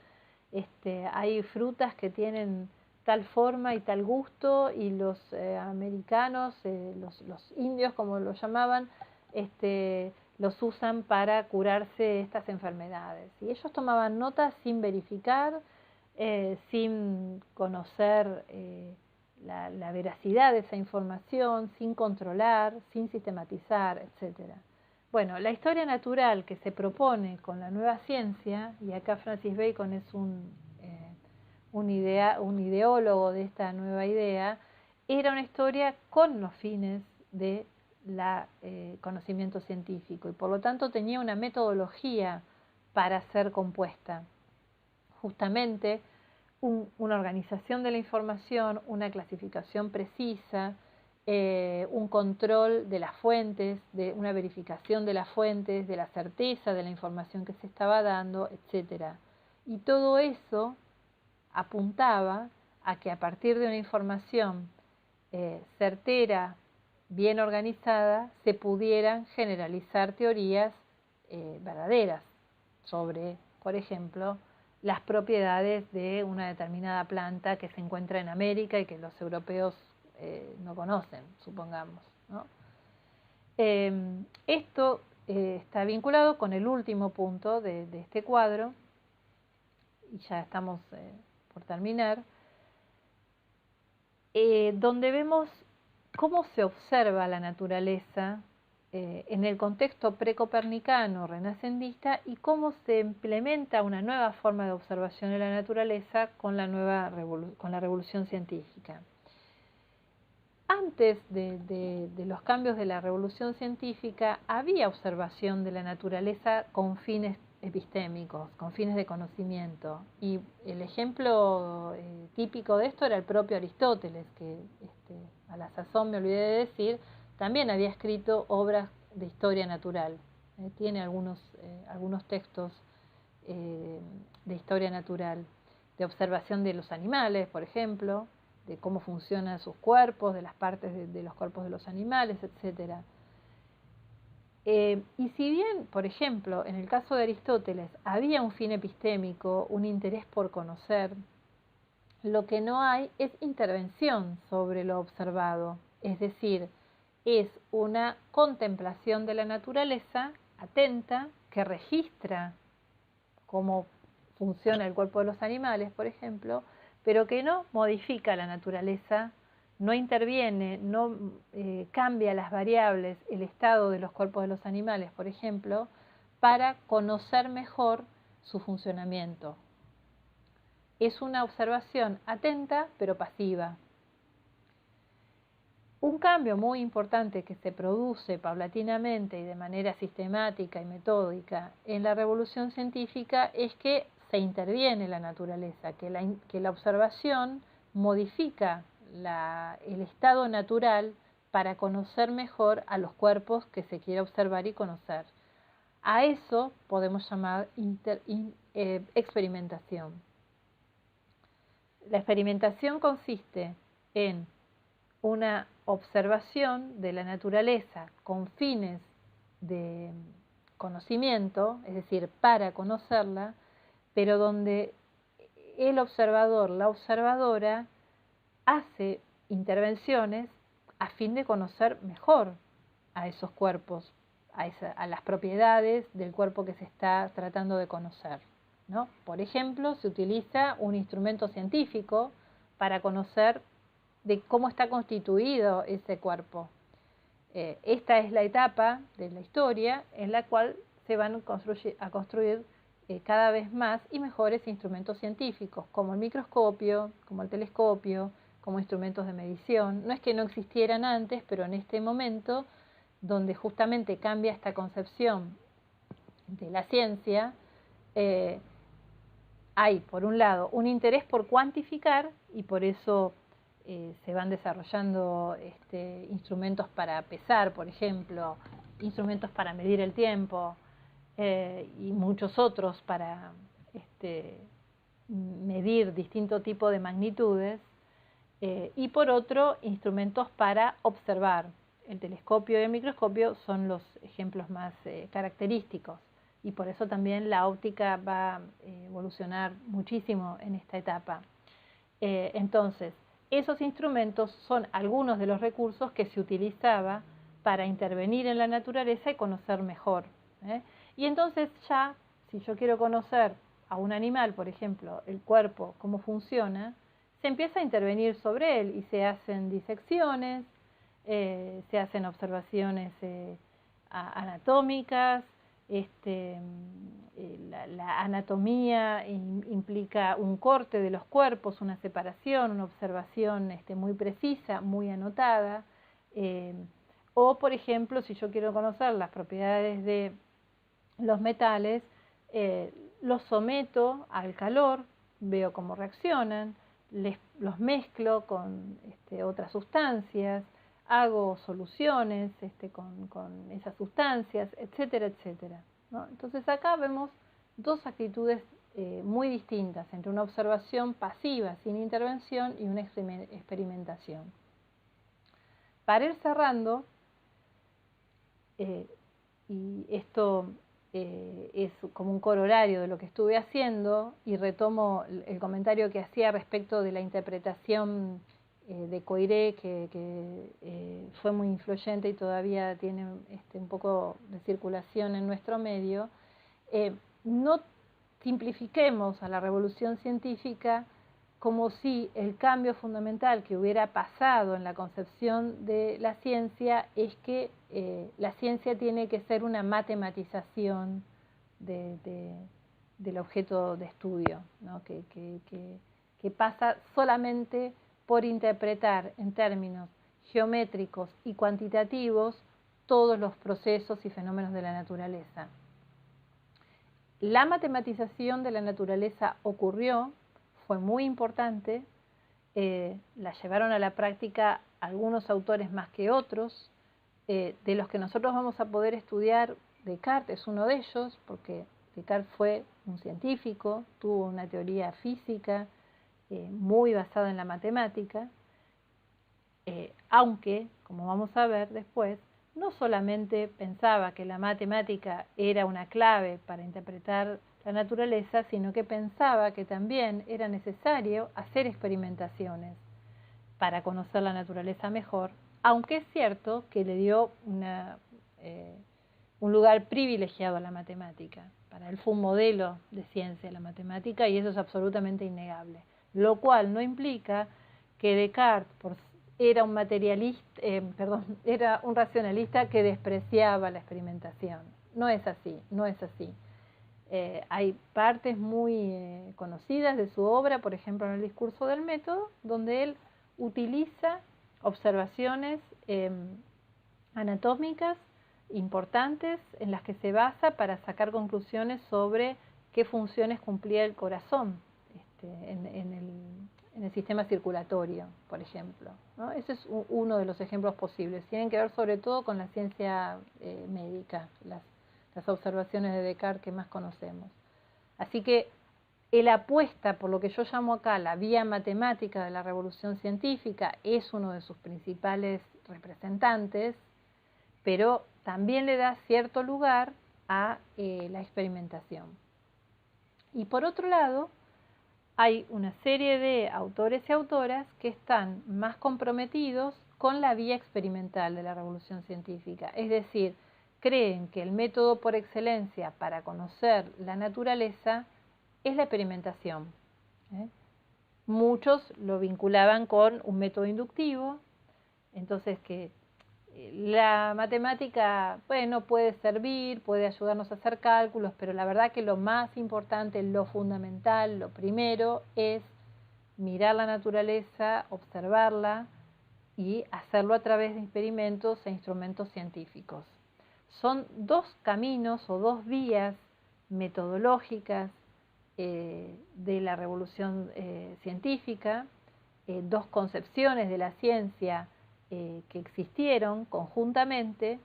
hay frutas que tienen tal forma y tal gusto, y los americanos, los indios como lo llamaban, los usan para curarse estas enfermedades. Y ellos tomaban notas sin verificar, sin conocer la veracidad de esa información, sin controlar, sin sistematizar, etc. Bueno, la historia natural que se propone con la nueva ciencia, y acá Francis Bacon es un ideólogo de esta nueva idea, era una historia con los fines de conocimiento científico, y por lo tanto tenía una metodología para ser compuesta, justamente una organización de la información, una clasificación precisa, un control de las fuentes, de una verificación de las fuentes, de la certeza de la información que se estaba dando, etc. Y todo eso apuntaba a que a partir de una información certera, bien organizada, se pudieran generalizar teorías verdaderas sobre, por ejemplo, las propiedades de una determinada planta que se encuentra en América y que los europeos no conocen, supongamos, ¿no? Esto está vinculado con el último punto de este cuadro, y ya estamos por terminar, donde vemos cómo se observa la naturaleza en el contexto precopernicano renacentista y cómo se implementa una nueva forma de observación de la naturaleza con la revolución científica. Antes de los cambios de la revolución científica había observación de la naturaleza con fines epistémicos, con fines de conocimiento. Y el ejemplo típico de esto era el propio Aristóteles, que a la sazón, me olvidé de decir, también había escrito obras de historia natural. Tiene algunos textos de historia natural, de observación de los animales, por ejemplo, de cómo funcionan sus cuerpos, de las partes de los cuerpos de los animales, etc. Y si bien, por ejemplo, en el caso de Aristóteles había un fin epistémico, un interés por conocer, lo que no hay es intervención sobre lo observado, es decir, es una contemplación de la naturaleza atenta que registra cómo funciona el cuerpo de los animales, por ejemplo, pero que no modifica la naturaleza, no interviene, no cambia las variables, el estado de los cuerpos de los animales, por ejemplo, para conocer mejor su funcionamiento. Es una observación atenta pero pasiva. Un cambio muy importante que se produce paulatinamente y de manera sistemática y metódica en la revolución científica es que se interviene la naturaleza, que la observación modifica el estado natural para conocer mejor a los cuerpos que se quiere observar y conocer. A eso podemos llamar experimentación. La experimentación consiste en una observación de la naturaleza con fines de conocimiento, es decir, para conocerla, pero donde el observador, la observadora, hace intervenciones a fin de conocer mejor a esos cuerpos, a las propiedades del cuerpo que se está tratando de conocer, ¿no? Por ejemplo, se utiliza un instrumento científico para conocer de cómo está constituido ese cuerpo. Esta es la etapa de la historia en la cual se van a construir cada vez más y mejores instrumentos científicos, como el microscopio, como el telescopio, como instrumentos de medición. No es que no existieran antes, pero en este momento, donde justamente cambia esta concepción de la ciencia, hay, por un lado, un interés por cuantificar, y por eso se van desarrollando instrumentos para pesar, por ejemplo, instrumentos para medir el tiempo y muchos otros para medir distinto tipo de magnitudes, y por otro, instrumentos para observar. El telescopio y el microscopio son los ejemplos más característicos, y por eso también la óptica va a evolucionar muchísimo en esta etapa. Entonces, esos instrumentos son algunos de los recursos que se utilizaba para intervenir en la naturaleza y conocer mejor. Y entonces ya, si yo quiero conocer a un animal, por ejemplo, el cuerpo, cómo funciona, se empieza a intervenir sobre él y se hacen disecciones, se hacen observaciones anatómicas. La anatomía implica un corte de los cuerpos, una separación, una observación muy precisa, muy anotada. O, por ejemplo, si yo quiero conocer las propiedades de los metales, los someto al calor veo cómo reaccionan, los mezclo con otras sustancias, hago soluciones con esas sustancias, etcétera, etcétera, ¿no? Entonces acá vemos dos actitudes muy distintas entre una observación pasiva sin intervención y una experimentación. Para ir cerrando, y esto es como un corolario de lo que estuve haciendo, y retomo el comentario que hacía respecto de la interpretación de Coiré, que fue muy influyente y todavía tiene un poco de circulación en nuestro medio. No simplifiquemos a la revolución científica como si el cambio fundamental que hubiera pasado en la concepción de la ciencia es que la ciencia tiene que ser una matematización del objeto de estudio, ¿no? que pasa solamente por interpretar en términos geométricos y cuantitativos todos los procesos y fenómenos de la naturaleza. La matematización de la naturaleza ocurrió, fue muy importante, la llevaron a la práctica algunos autores más que otros, de los que nosotros vamos a poder estudiar. Descartes es uno de ellos, porque Descartes fue un científico, tuvo una teoría física muy basada en la matemática, aunque, como vamos a ver después, no solamente pensaba que la matemática era una clave para interpretar la naturaleza, sino que pensaba que también era necesario hacer experimentaciones para conocer la naturaleza mejor, aunque es cierto que le dio un lugar privilegiado a la matemática. Para él fue un modelo de ciencia la matemática, y eso es absolutamente innegable, lo cual no implica que Descartes era un materialista, era un racionalista que despreciaba la experimentación. No es así, no es así. Hay partes muy conocidas de su obra, por ejemplo en el discurso del método, donde él utiliza observaciones anatómicas importantes en las que se basa para sacar conclusiones sobre qué funciones cumplía el corazón en el sistema circulatorio, por ejemplo, ¿no? Ese es uno de los ejemplos posibles. Tienen que ver sobre todo con la ciencia médica, las observaciones de Descartes que más conocemos. Así que él apuesta por lo que yo llamo acá la vía matemática de la revolución científica, es uno de sus principales representantes, pero también le da cierto lugar a la experimentación. Y por otro lado, hay una serie de autores y autoras que están más comprometidos con la vía experimental de la revolución científica, es decir, creen que el método por excelencia para conocer la naturaleza es la experimentación. Muchos lo vinculaban con un método inductivo, entonces que la matemática, bueno, puede servir, puede ayudarnos a hacer cálculos, pero la verdad que lo más importante, lo fundamental, lo primero es mirar la naturaleza, observarla y hacerlo a través de experimentos e instrumentos científicos. Son dos caminos o dos vías metodológicas de la revolución científica, dos concepciones de la ciencia que existieron conjuntamente,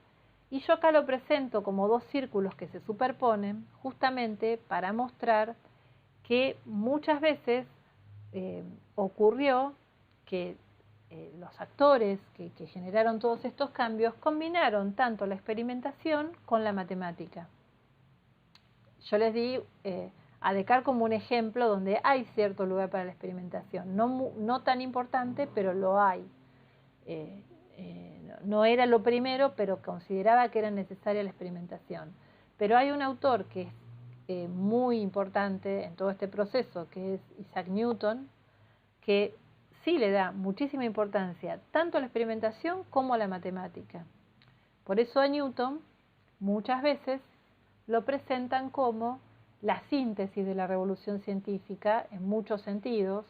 y yo acá lo presento como dos círculos que se superponen justamente para mostrar que muchas veces ocurrió que los actores que generaron todos estos cambios combinaron tanto la experimentación con la matemática. Yo les di a Descartes como un ejemplo donde hay cierto lugar para la experimentación, no tan importante, pero lo hay. No era lo primero, pero consideraba que era necesaria la experimentación. Pero hay un autor que es muy importante en todo este proceso, que es Isaac Newton, que sí le da muchísima importancia tanto a la experimentación como a la matemática. Por eso a Newton muchas veces lo presentan como la síntesis de la revolución científica en muchos sentidos,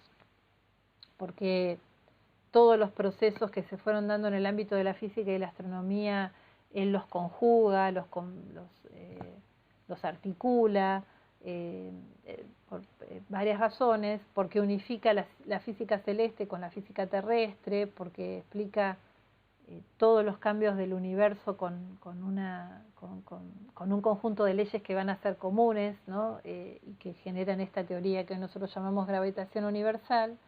porque todos los procesos que se fueron dando en el ámbito de la física y la astronomía, él los conjuga, los articula, varias razones, porque unifica la física celeste con la física terrestre, porque explica todos los cambios del universo con un conjunto de leyes que van a ser comunes, ¿no? Y que generan esta teoría que nosotros llamamos gravitación universal.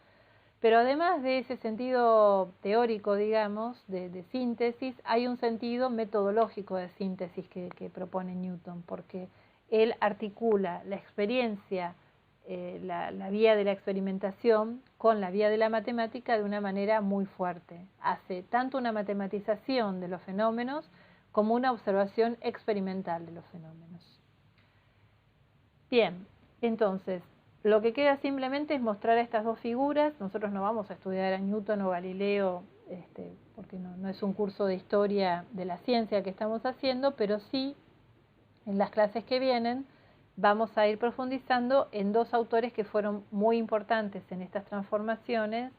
Pero además de ese sentido teórico, digamos, de síntesis, hay un sentido metodológico de síntesis que propone Newton, porque él articula la experiencia, la vía de la experimentación con la vía de la matemática de una manera muy fuerte. Hace tanto una matematización de los fenómenos como una observación experimental de los fenómenos. Bien, entonces, lo que queda simplemente es mostrar estas dos figuras. Nosotros no vamos a estudiar a Newton o Galileo, porque no es un curso de historia de la ciencia que estamos haciendo, pero sí, en las clases que vienen, vamos a ir profundizando en dos autores que fueron muy importantes en estas transformaciones.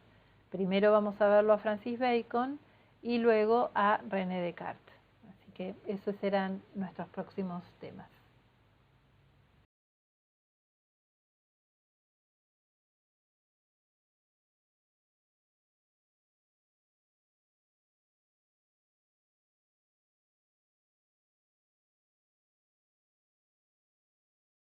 Primero vamos a verlo a Francis Bacon y luego a René Descartes. Así que esos serán nuestros próximos temas.